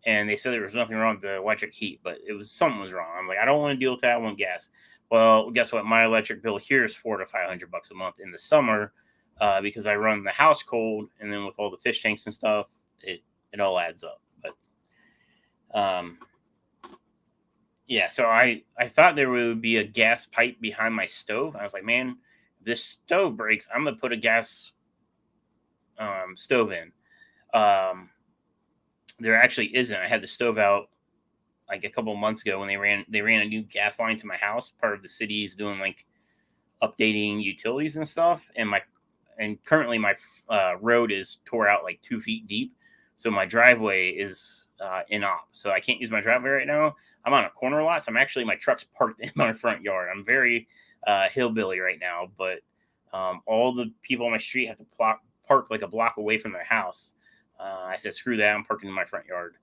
And they said there was nothing wrong with the electric heat, but something was wrong. I'm like, I don't want to deal with that. I want gas. Well, guess what? My electric bill here is $400 to $500 a month in the summer because I run the house cold, and then with all the fish tanks and stuff, it all adds up. But yeah, so I thought there would be a gas pipe behind my stove. I was like, man, if this stove breaks, I'm gonna put a gas stove in. There actually isn't. I had the stove out like a couple of months ago when they ran a new gas line to my house. Part of the city is doing like updating utilities and stuff, and currently my road is tore out like 2 feet deep, so my driveway is in op. So I can't use my driveway right now. I'm on a corner lot, so my truck's parked in my front yard. I'm very hillbilly right now, but all the people on my street have to park like a block away from their house. I said, screw that. I'm parking in my front yard.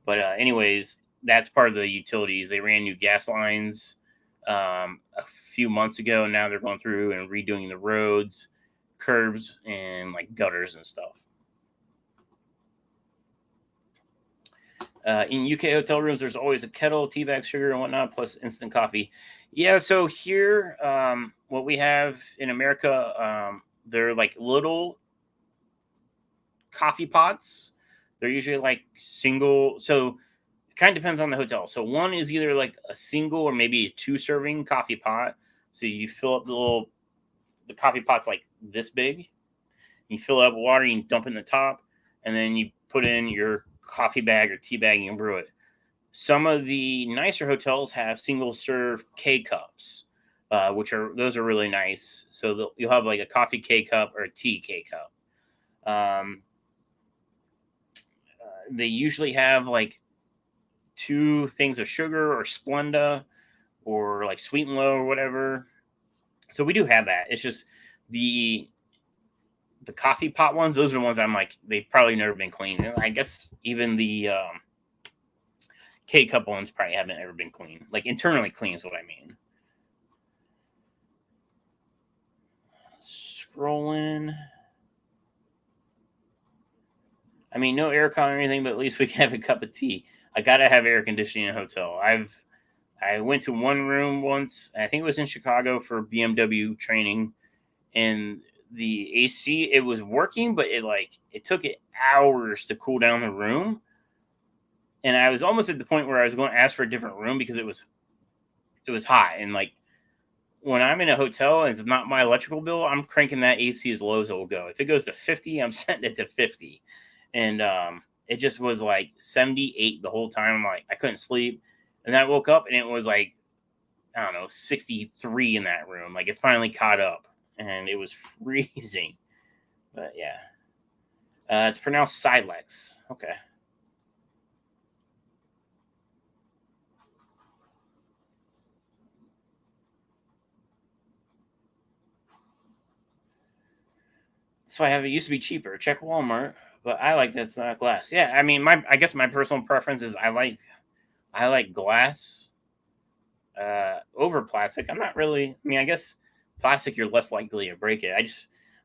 But anyways, that's part of the utilities. They ran new gas lines a few months ago. Now they're going through and redoing the roads, curbs, and like gutters and stuff. In UK hotel rooms, there's always a kettle, tea bag, sugar, and whatnot, plus instant coffee. Yeah, so here, what we have in America, they're like little coffee pots. They're usually like single. So it kind of depends on the hotel. So one is either like a single or maybe a 2 serving coffee pot. So you fill up the coffee pot's like this big. You fill it up with water, you dump it in the top, and then you put in your coffee bag or tea bag and you brew it. Some of the nicer hotels have single serve K cups, those are really nice. So you'll have like a coffee K cup or a tea K cup. They usually have like 2 things of sugar or Splenda or like sweet and low or whatever. So we do have that. It's just the coffee pot ones. Those are the ones I'm like, they've probably never been cleaned. And I guess even the K cup ones probably haven't ever been cleaned. Like internally clean is what I mean. Scrolling. I mean, no aircon or anything, but at least we can have a cup of tea. I gotta have air conditioning in a hotel. I went to one room once. I think it was in Chicago for BMW training, and the AC, it was working, but it took it hours to cool down the room. And I was almost at the point where I was going to ask for a different room because it was hot. And like when I'm in a hotel and it's not my electrical bill, I'm cranking that AC as low as it will go. If it goes to 50, I'm setting it to 50. And it just was like 78 the whole time. I'm like, I couldn't sleep. And then I woke up and it was like, I don't know, 63 in that room. Like it finally caught up. And it was freezing. But yeah. It's pronounced Silex. Okay. That's why I have it used to be cheaper. Check Walmart. But I like that's not glass. Yeah, I mean I guess my personal preference is I like glass over plastic. I'm not really, I mean, I guess plastic you're less likely to break it. I don't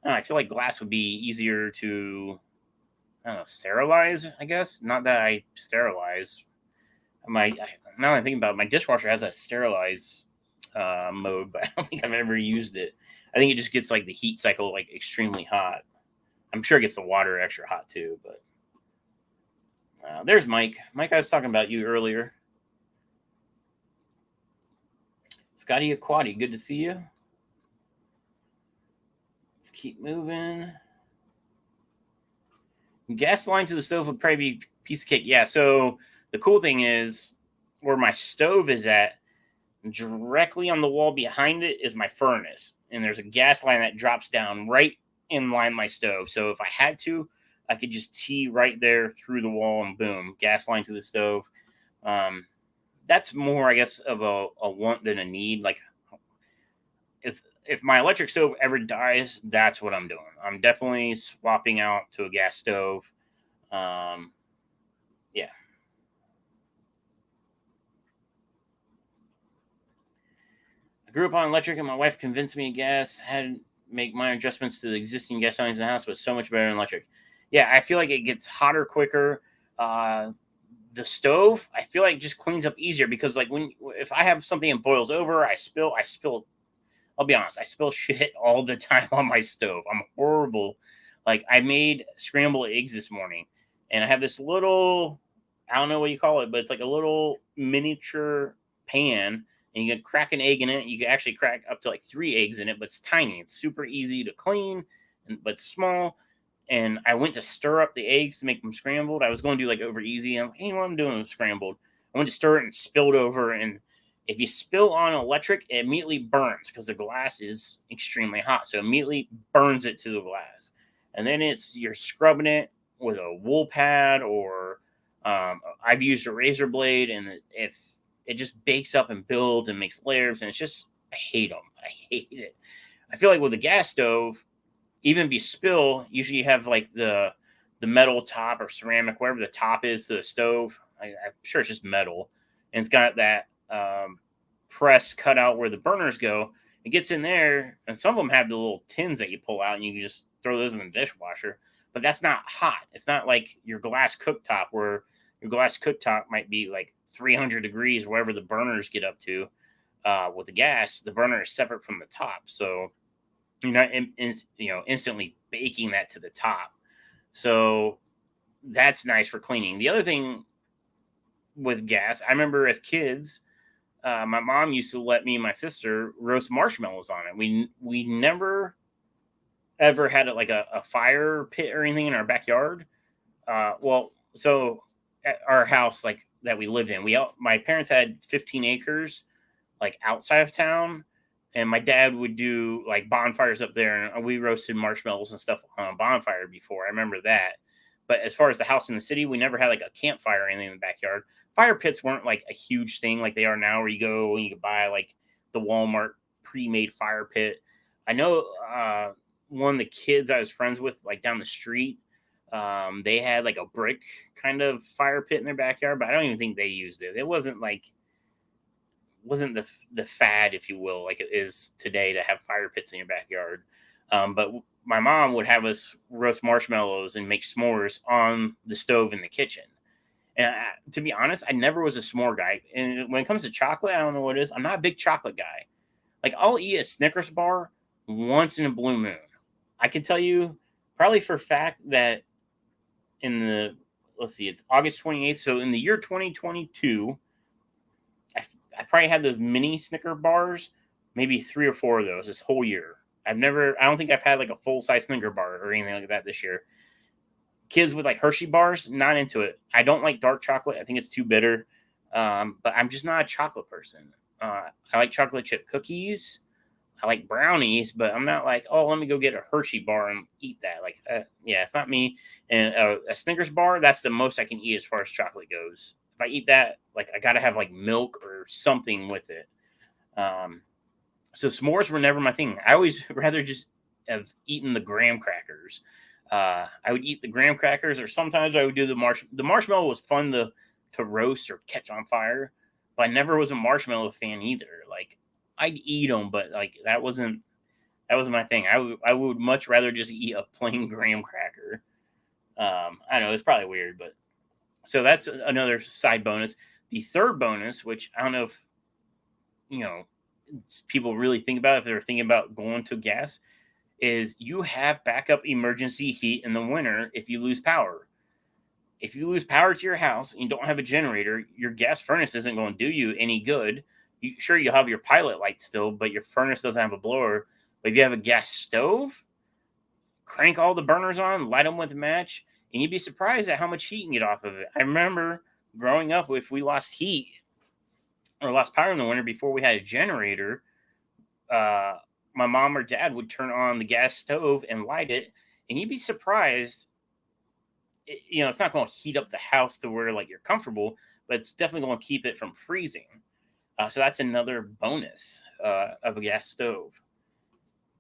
know, I feel like glass would be easier to, I don't know, sterilize, I guess. Not that I sterilize. Now that I'm thinking about it, my dishwasher has a sterilize mode, but I don't think I've ever used it. I think it just gets like the heat cycle like extremely hot. I'm sure it gets the water extra hot too, but there's Mike. Mike, I was talking about you earlier. Scotty Aquati, good to see you. Let's keep moving. Gas line to the stove would probably be a piece of cake. Yeah, so the cool thing is where my stove is at, directly on the wall behind it is my furnace. And there's a gas line that drops down right in line with my stove. So if I had to, I could just tee right there through the wall and boom, gas line to the stove. That's more, I guess, of a want than a need. Like if my electric stove ever dies, that's what I'm doing. I'm definitely swapping out to a gas stove. Yeah. I grew up on electric and my wife convinced me gas. Had to make minor adjustments to the existing gas lines in the house, but so much better than electric. Yeah, I feel like it gets hotter quicker. The stove, I feel like just cleans up easier because like if I have something that boils over, I spill. I'll be honest, I spill shit all the time on my stove. I'm horrible. Like I made scrambled eggs this morning, and I have this little, I don't know what you call it, but it's like a little miniature pan, and you can crack an egg in it. You can actually crack up to like 3 eggs in it, but it's tiny. It's super easy to clean, but small. And I went to stir up the eggs to make them scrambled. I was going to do like over easy. I'm like, hey, what I'm doing with scrambled. I went to stir it and spilled over. And if you spill on electric, it immediately burns because the glass is extremely hot. So it immediately burns it to the glass. And then you're scrubbing it with a wool pad or I've used a razor blade. And if it just bakes up and builds and makes layers, and it's just, I hate them. I hate it. I feel like with a gas stove, even if you spill, usually you have like the metal top or ceramic, wherever the top is to the stove. I'm sure it's just metal. And it's got that press cut out where the burners go. It gets in there, and some of them have the little tins that you pull out, and you can just throw those in the dishwasher. But that's not hot. It's not like your glass cooktop, where your glass cooktop might be like 300 degrees, wherever the burners get up to. With the gas, the burner is separate from the top. So you're not instantly baking that to the top. So that's nice for cleaning. The other thing with gas, I remember as kids, my mom used to let me and my sister roast marshmallows on it. We never ever had like a fire pit or anything in our backyard. So at our house, like that we lived in, my parents had 15 acres like outside of town, and my dad would do like bonfires up there, and we roasted marshmallows and stuff on a bonfire before. I remember that. But as far as the house in the city, we never had like a campfire or anything in the backyard. Fire pits weren't like a huge thing like they are now, where you go and you can buy like the Walmart pre-made fire pit. I know one of the kids I was friends with, like down the street, they had like a brick kind of fire pit in their backyard, but I don't even think they used it. It wasn't the fad, if you will, like it is today to have fire pits in your backyard. But my mom would have us roast marshmallows and make s'mores on the stove in the kitchen. And to be honest, I never was a s'more guy. And when it comes to chocolate, I don't know what it is. I'm not a big chocolate guy. Like I'll eat a Snickers bar once in a blue moon. I can tell you probably for a fact that in the let's see, it's August 28th. So in the year 2022, I probably had those mini Snicker bars, maybe 3 or 4 of those this whole year. I don't think I've had like a full size Snicker bar or anything like that this year. Kids with like Hershey bars, not into it. I don't like dark chocolate. I think it's too bitter. But I'm just not a chocolate person. I like chocolate chip cookies. I like brownies, but I'm not like, oh, let me go get a Hershey bar and eat that. Like, yeah, it's not me. And a Snickers bar, that's the most I can eat as far as chocolate goes. If I eat that, like, I gotta have like milk or something with it. Um, so s'mores were never my thing. I always rather just have eaten the graham crackers. I would eat the graham crackers, or sometimes I would do the marshmallow was fun to roast or catch on fire, but I never was a marshmallow fan either. Like I'd eat them, but like that wasn't my thing. I would much rather just eat a plain graham cracker. I know it's probably weird, but so that's another side bonus. The third bonus, which I don't know if you know people really think about if they're thinking about going to gas, is you have backup emergency heat in the winter if you lose power. If you lose power to your house and you don't have a generator, your gas furnace isn't going to do you any good. Sure, you'll have your pilot light still, but your furnace doesn't have a blower. But if you have a gas stove, crank all the burners on, light them with a match, and you'd be surprised at how much heat you can get off of it. I remember growing up, if we lost heat or lost power in the winter before we had a generator, uh, my mom or dad would turn on the gas stove and light it, and you'd be surprised. It's not going to heat up the house to where like you're comfortable, but it's definitely going to keep it from freezing. So that's another bonus of a gas stove.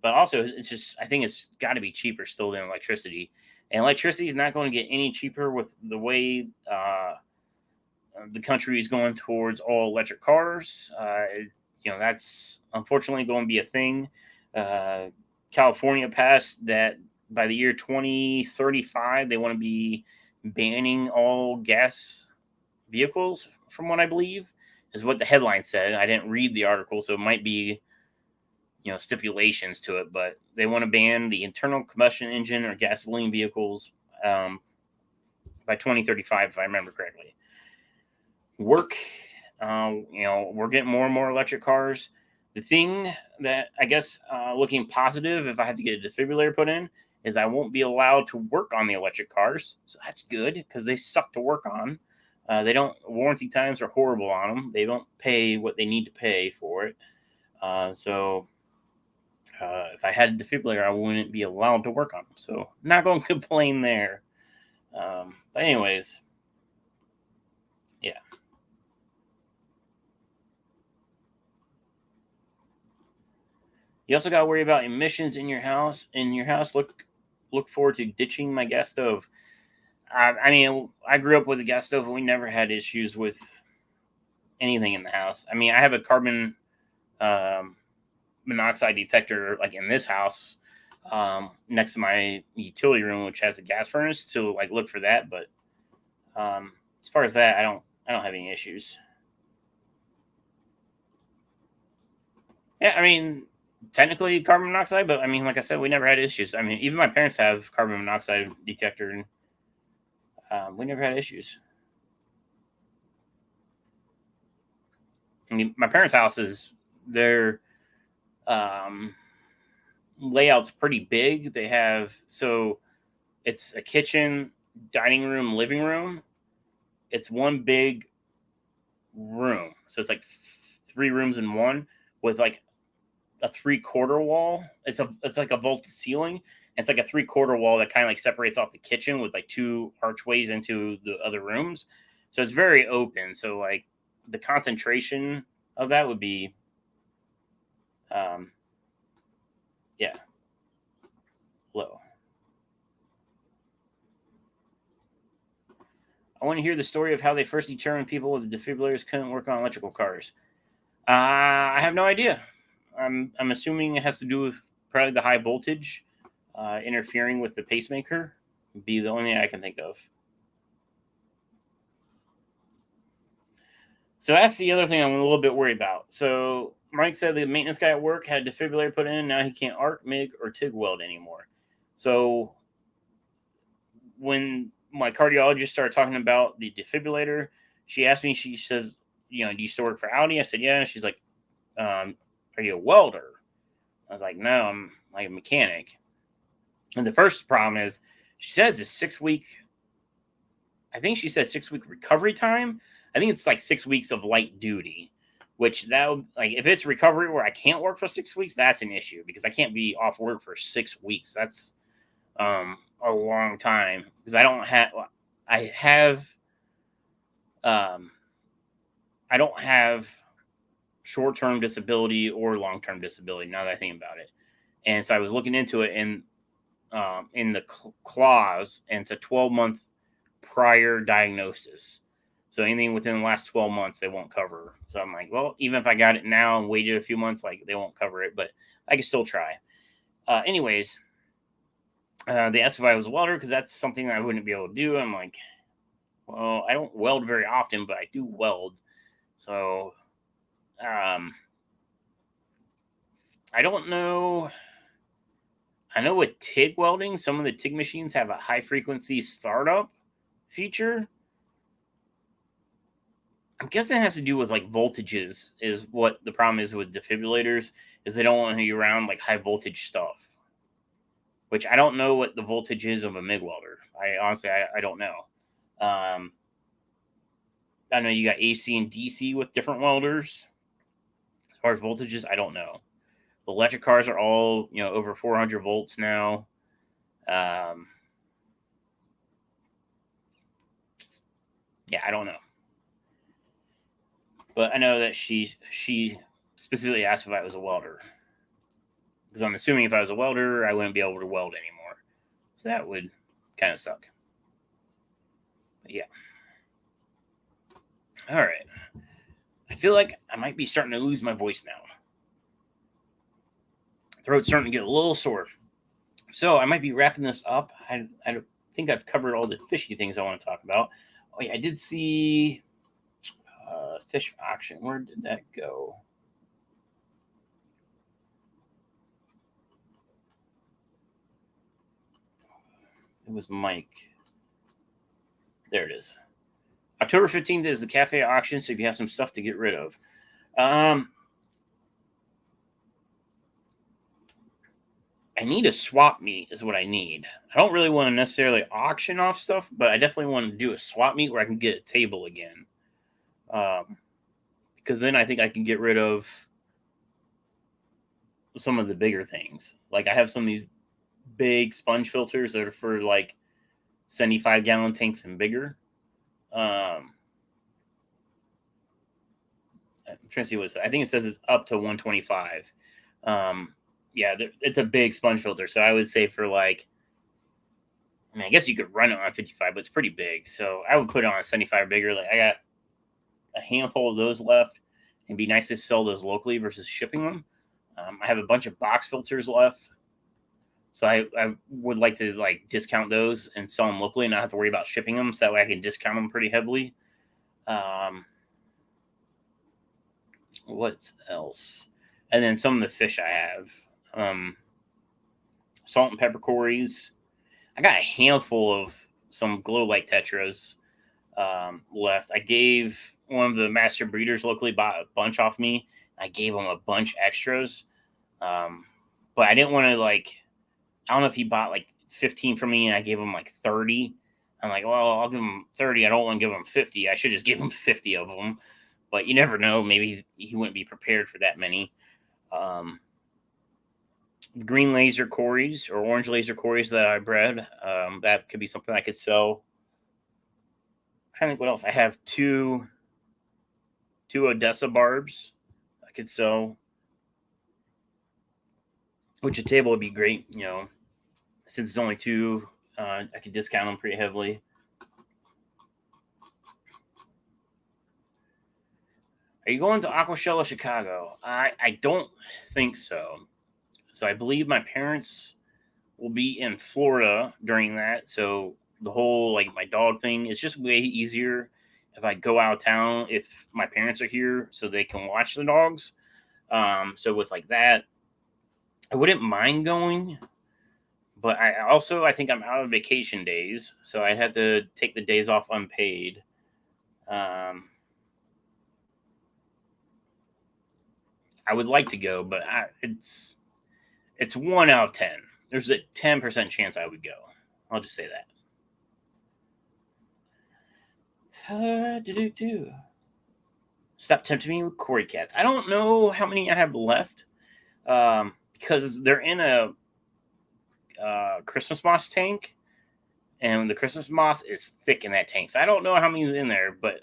But also, it's just I think it's got to be cheaper still than electricity, and electricity is not going to get any cheaper with the way the country is going towards all electric cars. That's unfortunately going to be a thing. Uh, California passed that by the year 2035, they want to be banning all gas vehicles, from what I believe, is what the headline said. I didn't read the article, so it might be, stipulations to it, but they want to ban the internal combustion engine or gasoline vehicles by 2035, if I remember correctly. We're getting more and more electric cars. The thing that I guess looking positive, if I have to get a defibrillator put in, is I won't be allowed to work on the electric cars. So that's good because they suck to work on. Warranty times are horrible on them. They don't pay what they need to pay for it. So if I had a defibrillator, I wouldn't be allowed to work on them. So not going to complain there. But anyways, yeah. You also got to worry about emissions in your house. Look forward to ditching my gas stove. I mean, I grew up with a gas stove, and we never had issues with anything in the house. I mean, I have a carbon monoxide detector, like in this house, next to my utility room, which has a gas furnace, to like look for that. But as far as that, I don't have any issues. Yeah, I mean, technically carbon monoxide, but I mean, like I said, we never had issues. I mean, even my parents have carbon monoxide detector, and we never had issues. I mean, my parents' house is their um, layout's pretty big. They have it's a kitchen, dining room, living room. It's one big room, so it's like three rooms in one with like a 3/4 wall. It's like a vaulted ceiling. It's like a 3/4 wall that kind of like separates off the kitchen with like two archways into the other rooms. So it's very open. So like the concentration of that would be, um, yeah, low. I want to hear the story of how they first determined people with defibrillators couldn't work on electrical cars. I have no idea. I'm assuming it has to do with probably the high voltage interfering with the pacemaker. Be the only thing I can think of. So that's the other thing I'm a little bit worried about. So Mike said the maintenance guy at work had a defibrillator put in. Now he can't arc, MIG, or TIG weld anymore. So when my cardiologist started talking about the defibrillator, she asked me, she says, do you still work for Audi? I said, yeah. She's like, are you a welder? I was like, no, I'm like a mechanic. And the first problem is she says it's 6 week. I think she said 6 week recovery time. I think it's like 6 weeks of light duty, which that would, like, if it's recovery where I can't work for 6 weeks, that's an issue because I can't be off work for 6 weeks. That's a long time because I have um I don't have short-term disability or long-term disability now that I think about it. And so I was looking into it in the clause, and it's a 12-month prior diagnosis. So anything within the last 12 months, they won't cover. So I'm like, well, even if I got it now and waited a few months, like they won't cover it, but I can still try. Anyways, they asked if I was a welder because that's something I wouldn't be able to do. I'm like, well, I don't weld very often, but I do weld. So I don't know. I know with TIG welding, some of the TIG machines have a high frequency startup feature. I'm guessing it has to do with like voltages is what the problem is with defibrillators, is they don't want you around like high voltage stuff, which I don't know what the voltage is of a MIG welder. I honestly, I don't know. I know you got AC and DC with different welders. As far as voltages, I don't know. The electric cars are all, over 400 volts now. Yeah, I don't know. But I know that she specifically asked if I was a welder. Because I'm assuming if I was a welder, I wouldn't be able to weld anymore. So that would kind of suck. But yeah. All right. I feel like I might be starting to lose my voice now. Throat's starting to get a little sore. So I might be wrapping this up. I think I've covered all the fishy things I want to talk about. Oh yeah, I did see fish auction. Where did that go? It was Mike. There it is. October 15th is the cafe auction, so if you have some stuff to get rid of. I need a swap meet is what I need. I don't really want to necessarily auction off stuff, but I definitely want to do a swap meet where I can get a table again. Because then I think I can get rid of some of the bigger things. Like I have some of these big sponge filters that are for like 75-gallon tanks and bigger. I'm trying to see what it says. I think it says it's up to 125. Yeah, it's a big sponge filter. So I would say for like, I guess you could run it on 55, but it's pretty big. So I would put it on a 75 bigger. Like I got a handful of those left. It'd be nice to sell those locally versus shipping them. I have a bunch of box filters left. So I would like to like discount those and sell them locally and not have to worry about shipping them. So that way I can discount them pretty heavily. What else? And then some of the fish I have, salt and pepper cories. I got a handful of some glow light tetras left. I gave one of the master breeders locally bought a bunch off me. I gave him a bunch extras, um, but I didn't want to like. I don't know if he bought like 15 from me and I gave him like 30. I'm like, well, I'll give him 30. I don't want to give him 50. I should just give him 50 of them. But you never know. Maybe he wouldn't be prepared for that many. Um, Green laser cories or orange laser cories that I bred. That could be something I could sell. I'm trying to think what else. I have two Odessa barbs I could sell, which a table would be great. Since it's only two, I could discount them pretty heavily. Are you going to Aquashella, Chicago? I don't think so. So I believe my parents will be in Florida during that. So the whole like my dog thing is just way easier if I go out of town if my parents are here so they can watch the dogs. So with like that, I wouldn't mind going, but I think I'm out of vacation days, so I'd have to take the days off unpaid. Um, I would like to go, but it's 1 out of 10. There's a 10% chance I would go. I'll just say that. Stop tempting me with Cory cats. I don't know how many I have left because they're in a Christmas moss tank, and the Christmas moss is thick in that tank. So I don't know how many's in there, but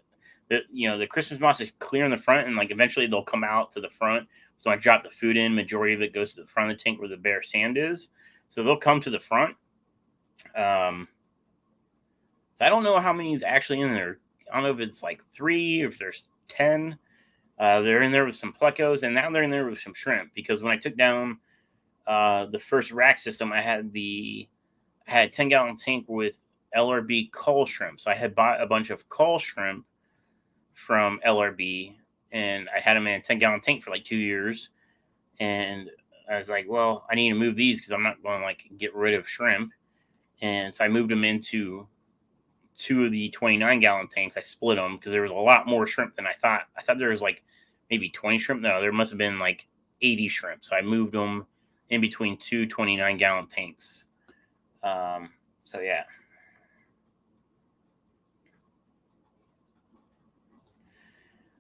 the Christmas moss is clear in the front, and like eventually they'll come out to the front. So I drop the food in. Majority of it goes to the front of the tank where the bare sand is. So they'll come to the front. So I don't know how many is actually in there. I don't know if it's like 3 or if there's 10. They're in there with some plecos, and now they're in there with some shrimp. Because when I took down the first rack system, I had a 10-gallon tank with LRB cull shrimp. So I had bought a bunch of cull shrimp from LRB, and I had them in a 10-gallon tank for like 2 years. And I was like, well, I need to move these because I'm not going to like get rid of shrimp. And so I moved them into 2 of the 29-gallon tanks. I split them because there was a lot more shrimp than I thought. I thought there was like maybe 20 shrimp. No, there must have been like 80 shrimp. So I moved them in between 2 29-gallon tanks. So yeah.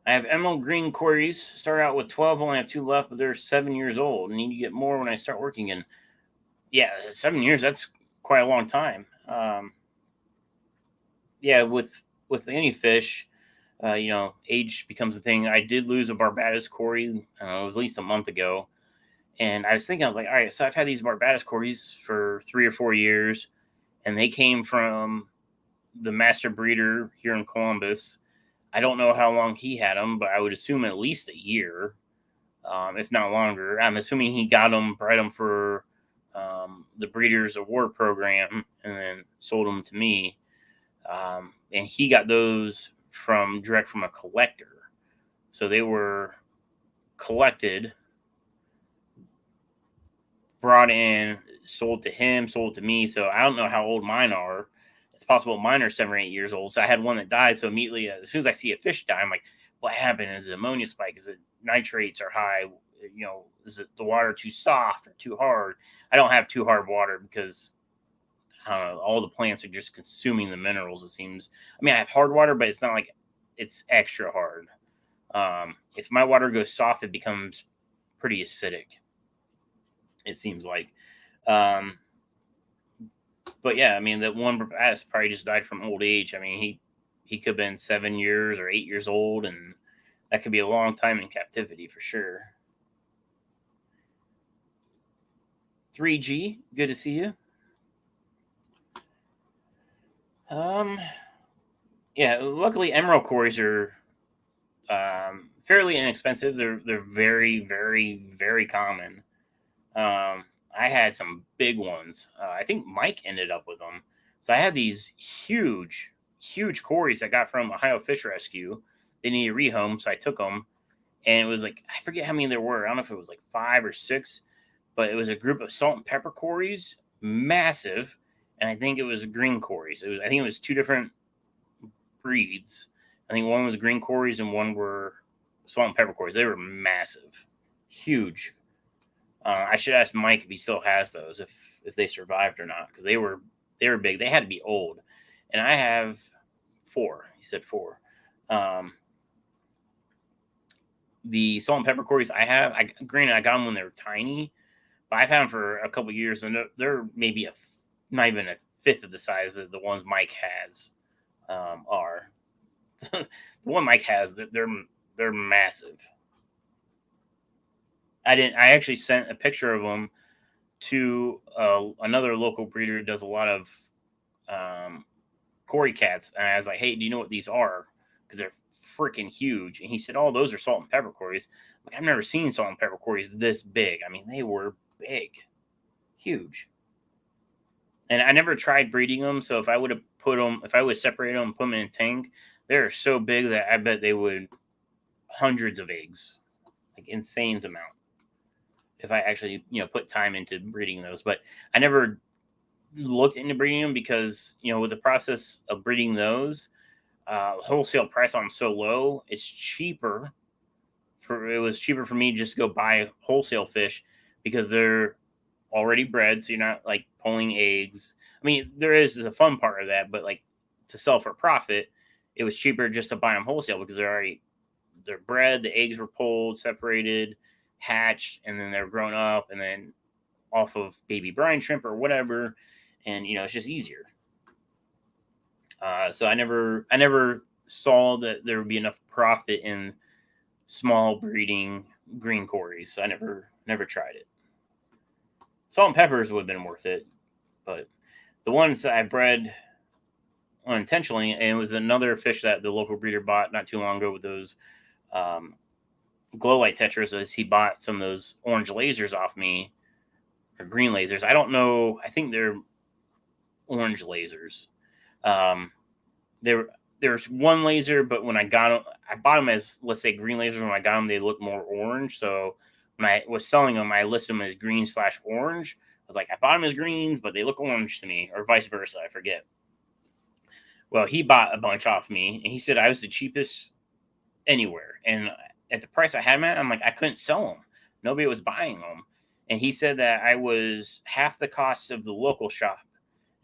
I have emerald green cories. Start out with 12, only have 2 left, but they're 7 years old. I need to get more when I start working in. Yeah, 7 years, that's quite a long time. Yeah, with any fish, age becomes a thing. I did lose a Barbados cory. It was at least a month ago. And I was thinking, I was like, all right, so I've had these Barbados cories for 3 or 4 years, and they came from the master breeder here in Columbus. I don't know how long he had them, but I would assume at least a year, if not longer. I'm assuming he got them, bred them for the Breeders' Award program, and then sold them to me. And he got those direct from a collector. So they were collected, brought in, sold to him, sold to me. So I don't know how old mine are. It's possible mine are 7 or 8 years old. So I had one that died. So immediately, as soon as I see a fish die, I'm like, what happened? Is it ammonia spike? Is it nitrates are high? Is it the water too soft or too hard? I don't have too hard water because I don't know, all the plants are just consuming the minerals, it seems. I mean, I have hard water, but it's not like it's extra hard. If my water goes soft, it becomes pretty acidic, it seems like. But yeah, I mean, that one Barbados probably just died from old age. I mean, he could have been 7 years or 8 years old, and that could be a long time in captivity for sure. 3G, good to see you. Yeah, luckily emerald cories are fairly inexpensive. They're very, very, very common. I had some big ones. I think Mike ended up with them. So I had these huge cories I got from Ohio Fish Rescue. They needed a rehome, so I took them. and it was like, I forget how many there were. I don't know if it was like 5 or 6, but it was a group of salt and pepper cories, massive, and I think it was green cories. I think it was 2 different breeds. I think one was green cories and one were salt and pepper cories. They were massive, huge. I should ask Mike if he still has those, if they survived or not, because they were big. They had to be old, and I have 4. He said 4. The salt and pepper cories I have, granted I got them when they were tiny, but I've had them for a couple years, and they're maybe not even a fifth of the size that the ones Mike has are. The one Mike has, they're massive. I actually sent a picture of them to another local breeder who does a lot of Cory cats, and I was like, "Hey, do you know what these are? Because they're freaking huge." And he said, "Oh, those are salt and pepper cories." Like, I've never seen salt and pepper cories this big. I mean, they were big, huge. And I never tried breeding them. So if I would separate them and put them in a tank, they're so big that I bet they would hundreds of eggs, like insane amount. If I actually, put time into breeding those, but I never looked into breeding them because, with the process of breeding those, wholesale price on them so low, it was cheaper for me just to go buy wholesale fish because they're already bred, so you're not like pulling eggs. I mean, there is the fun part of that, but like to sell for profit, it was cheaper just to buy them wholesale because they're bred, the eggs were pulled, separated, hatched, and then they're grown up, and then off of baby brine shrimp or whatever, and it's just easier. So I never saw that there would be enough profit in small breeding green cories, so I never tried it. Salt and peppers would have been worth it, but the ones that I bred unintentionally, and it was another fish that the local breeder bought not too long ago with those glow light tetras, as he bought some of those orange lasers off me, or green lasers. I don't know. I think they're orange lasers. There's one laser, but when I got them, I bought them as, let's say, green lasers. When I got them, they looked more orange. So when I was selling them, I listed them as green/orange. I was like, I bought them as greens, but they look orange to me, or vice versa. I forget. Well, he bought a bunch off me, and he said I was the cheapest anywhere. And at the price I had them at, I'm like, I couldn't sell them. Nobody was buying them. And he said that I was half the cost of the local shop,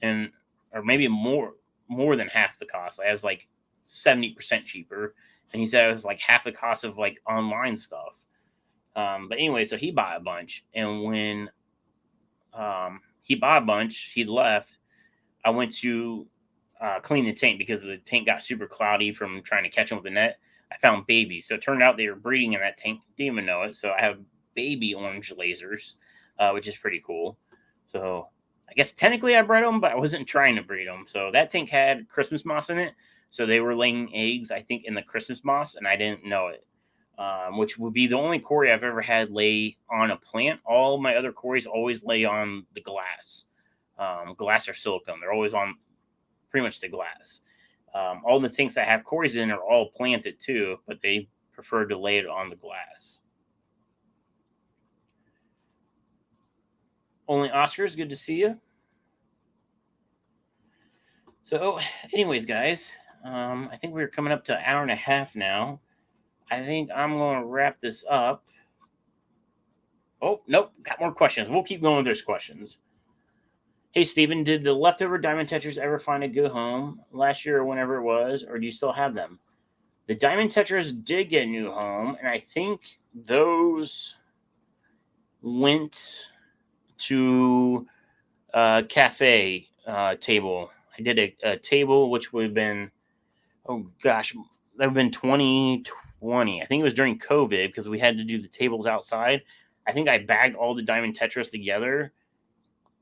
or maybe more than half the cost. I was like 70% cheaper. And he said I was like half the cost of like online stuff. But anyway, so he bought a bunch. And when he bought a bunch, he left. I went to clean the tank because the tank got super cloudy from trying to catch them with the net. I found babies. So it turned out they were breeding in that tank. Didn't even know it. So I have baby orange lasers, which is pretty cool. So I guess technically I bred them, but I wasn't trying to breed them. So that tank had Christmas moss in it. So they were laying eggs, I think, in the Christmas moss, and I didn't know it, which would be the only cory I've ever had lay on a plant. All my other cories always lay on the glass. Glass or silicone. They're always on pretty much the glass. All the tanks that have cories in are all planted too, but they prefer to lay it on the glass. Only Oscars, good to see you. So, anyways, guys, I think we're coming up to an hour and a half now. I think I'm going to wrap this up. Oh, nope, got more questions. We'll keep going with those questions. Hey, Steven, did the leftover diamond tetras ever find a good home last year or whenever it was, or do you still have them? The diamond tetras did get a new home, and I think those went to a cafe table. I did a table, which would have been, oh gosh, that would have been 2020. I think it was during COVID because we had to do the tables outside. I think I bagged all the diamond tetras together.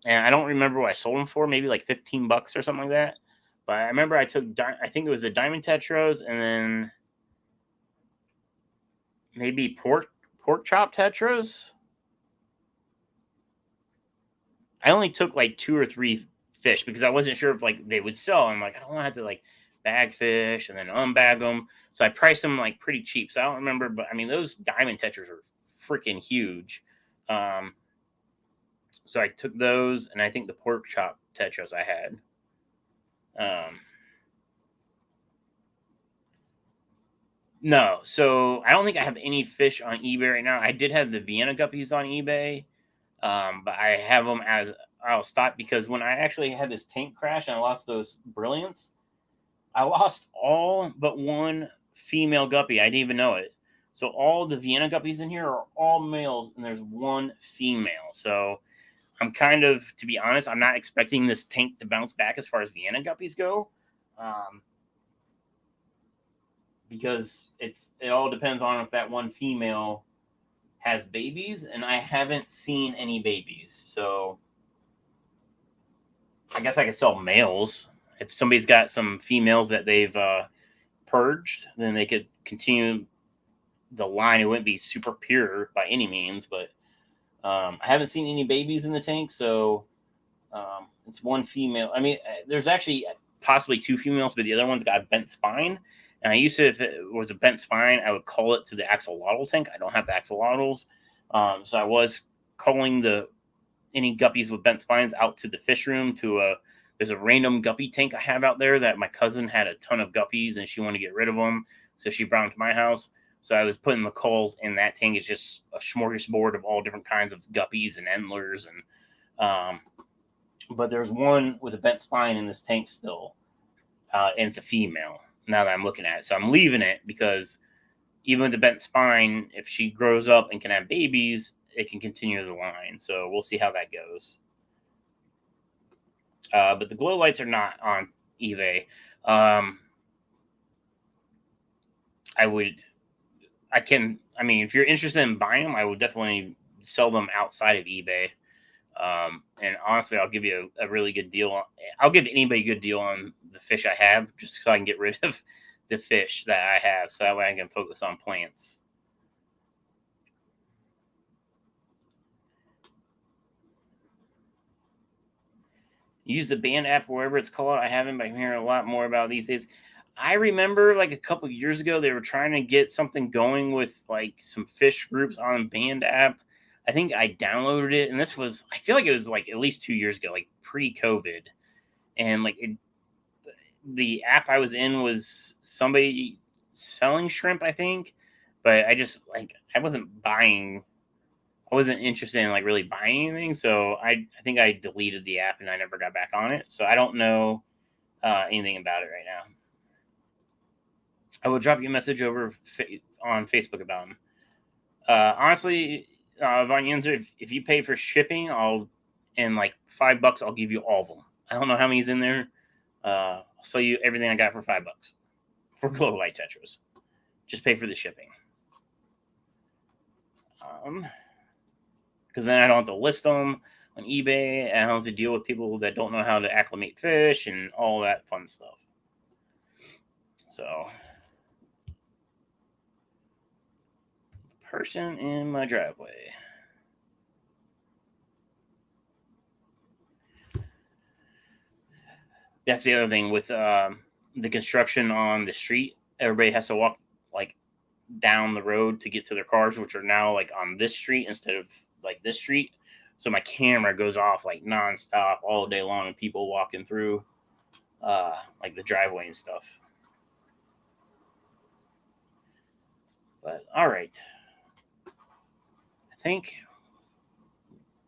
And I don't remember what I sold them for, maybe like $15 or something like that. But I remember I think it was the diamond tetras and then maybe pork chop tetras. I only took like 2 or 3 fish because I wasn't sure if like they would sell. I'm like, I don't want to have to like bag fish and then unbag them. So I priced them like pretty cheap. So I don't remember, but I mean, those diamond tetras are freaking huge. So I took those, and I think the pork chop tetras I had. No, so I don't think I have any fish on eBay right now. I did have the Vienna guppies on eBay, but I have them as I'll stop because when I actually had this tank crash and I lost those brilliants, I lost all but one female guppy. I didn't even know it. So all the Vienna guppies in here are all males, and there's one female. So I'm kind of, to be honest, I'm not expecting this tank to bounce back as far as Vienna guppies go, because it all depends on if that one female has babies, and I haven't seen any babies. So I guess I could sell males. If somebody's got some females that they've purged, then they could continue the line. It wouldn't be super pure by any means, but I haven't seen any babies in the tank, so it's one female. I mean, there's actually possibly two females, but the other one's got a bent spine. And I used to, if it was a bent spine, I would call it to the axolotl tank. I don't have the axolotls, so I was calling any guppies with bent spines out to the fish room. There's a random guppy tank I have out there that my cousin had a ton of guppies, and she wanted to get rid of them, so she brought them to my house. So I was putting the calls in that tank. It's just a smorgasbord of all different kinds of guppies and endlers, and but there's one with a bent spine in this tank still, and it's a female. Now that I'm looking at it, so I'm leaving it because even with the bent spine, if she grows up and can have babies, it can continue the line. So we'll see how that goes. But the glow lights are not on eBay. I mean, if you're interested in buying them, I would definitely sell them outside of eBay. And honestly, I'll give you a really good deal. I'll give anybody a good deal on the fish I have, just so I can get rid of the fish that I have, so that way I can focus on plants. Use the band app, wherever it's called. I haven't, but I'm hearing a lot more about these days. I remember like a couple years ago, they were trying to get something going with like some fish groups on band app. I think I downloaded it, and I feel like it was like at least 2 years ago, like pre-COVID. And like the app I was in was somebody selling shrimp, I think. But I wasn't interested in like really buying anything. So I think I deleted the app and I never got back on it. So I don't know anything about it right now. I will drop you a message over on Facebook about them. Honestly, Von Yenzer, if you pay for shipping, and like $5, I'll give you all of them. I don't know how many's in there. I'll sell you everything I got for $5 for glow light tetras. Just pay for the shipping. Because then I don't have to list them on eBay, and I don't have to deal with people that don't know how to acclimate fish and all that fun stuff. So, person in my driveway. That's the other thing with the construction on the street. Everybody has to walk like down the road to get to their cars, which are now like on this street instead of like this street. So my camera goes off like nonstop all day long, and people walking through like the driveway and stuff. But all right, I think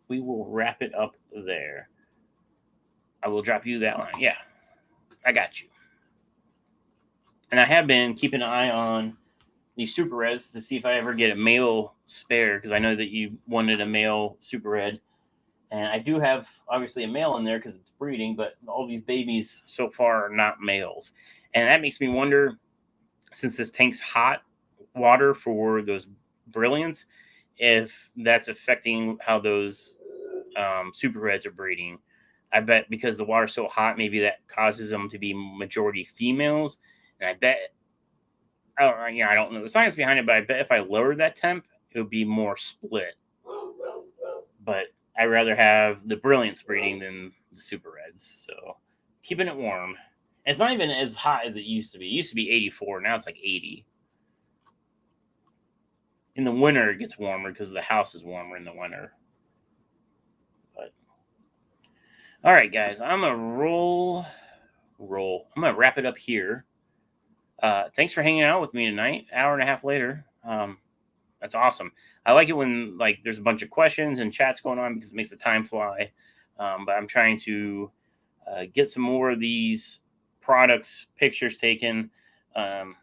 we will wrap it up there. I will drop you that line. Yeah, I got you. And I have been keeping an eye on the Super Reds to see if I ever get a male spare, because I know that you wanted a male Super Red. And I do have obviously a male in there because it's breeding, but all these babies so far are not males. And that makes me wonder, since this tank's hot water for those brilliants, if that's affecting how those Super Reds are breeding. I bet because the water's so hot, maybe that causes them to be majority females. And I bet, I don't know the science behind it, but I bet if I lowered that temp, it would be more split. But I'd rather have the brilliants breeding than the Super Reds. So keeping it warm. It's not even as hot as it used to be. It used to be 84. Now it's like 80. In the winter, it gets warmer because the house is warmer in the winter. But all right, guys, I'm gonna roll. I'm gonna wrap it up here. Thanks for hanging out with me tonight. Hour and a half later. That's awesome. I like it when like there's a bunch of questions and chats going on because it makes the time fly. But I'm trying to get some more of these products pictures taken. I don't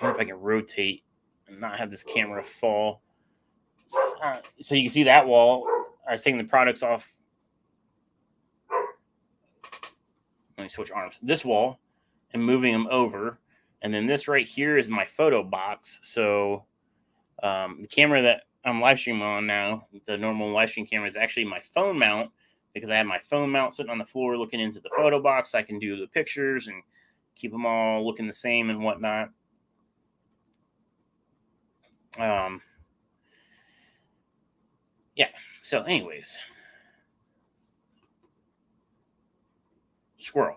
know if I can rotate and not have this camera fall. So you can see that wall. I was taking the products off. Let me switch arms. This wall and moving them over. And then this right here is my photo box. So the camera that I'm live streaming on now, the normal live stream camera, is actually my phone mount because I have my phone mount sitting on the floor looking into the photo box. I can do the pictures and keep them all looking the same and whatnot. Yeah. So anyways, squirrel.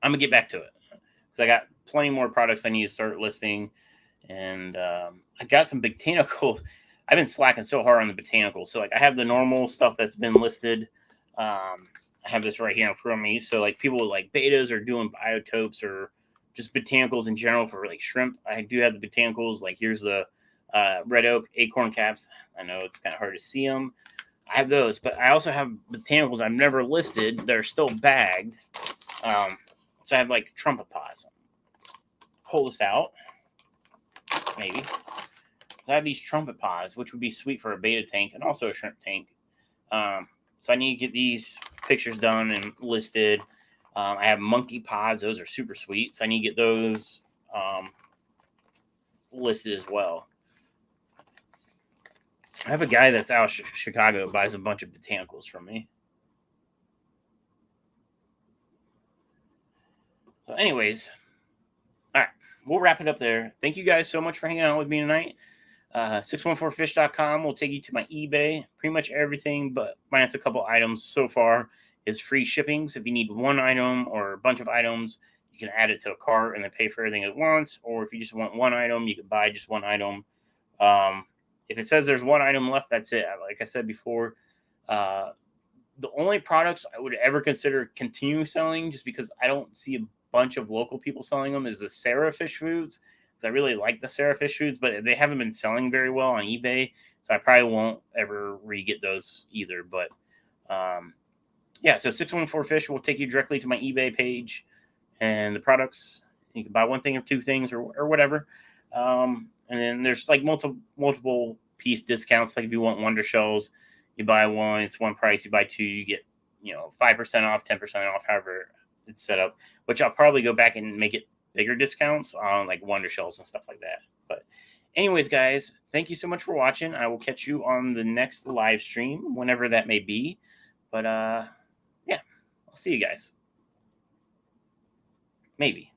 I'm gonna get back to it because I got plenty more products I need to start listing, and I got some botanicals. I've been slacking so hard on the botanicals. So like I have the normal stuff that's been listed. I have this right here in front of me. So like people with like betas or doing biotopes or just botanicals in general for like shrimp. I do have the botanicals. Like here's the red oak acorn caps. I know it's kind of hard to see them. I have those, but I also have botanicals I've never listed that are still bagged. So I have like trumpet pods. Pull this out, maybe. So I have these trumpet pods, which would be sweet for a beta tank and also a shrimp tank. So I need to get these pictures done and listed. I have monkey pods; those are super sweet. So I need to get those listed as well. I have a guy that's out of Chicago who buys a bunch of botanicals from me. So anyways, all right, we'll wrap it up there. Thank you guys so much for hanging out with me tonight. 614fish.com will take you to my eBay. Pretty much everything, but minus a couple items so far, is free shipping. So if you need one item or a bunch of items, you can add it to a cart and then pay for everything at once. Or if you just want one item, you can buy just one item. If it says there's one item left, that's it. Like I said before, the only products I would ever consider continue selling, just because I don't see a bunch of local people selling them, is the Sarah Fish Foods. Because I really like the Sarah Fish Foods, but they haven't been selling very well on eBay. So I probably won't ever re-get those either. But yeah, so 614 Fish will take you directly to my eBay page and the products. You can buy one thing or two things or whatever. And then there's like multiple piece discounts. Like if you want Wonder Shells, you buy one, it's one price. You buy two, you get 5% off, 10% off, however it's set up. Which I'll probably go back and make it bigger discounts on like Wonder Shells and stuff like that. But anyways, guys, thank you so much for watching. I will catch you on the next live stream, whenever that may be. But yeah, I'll see you guys. Maybe.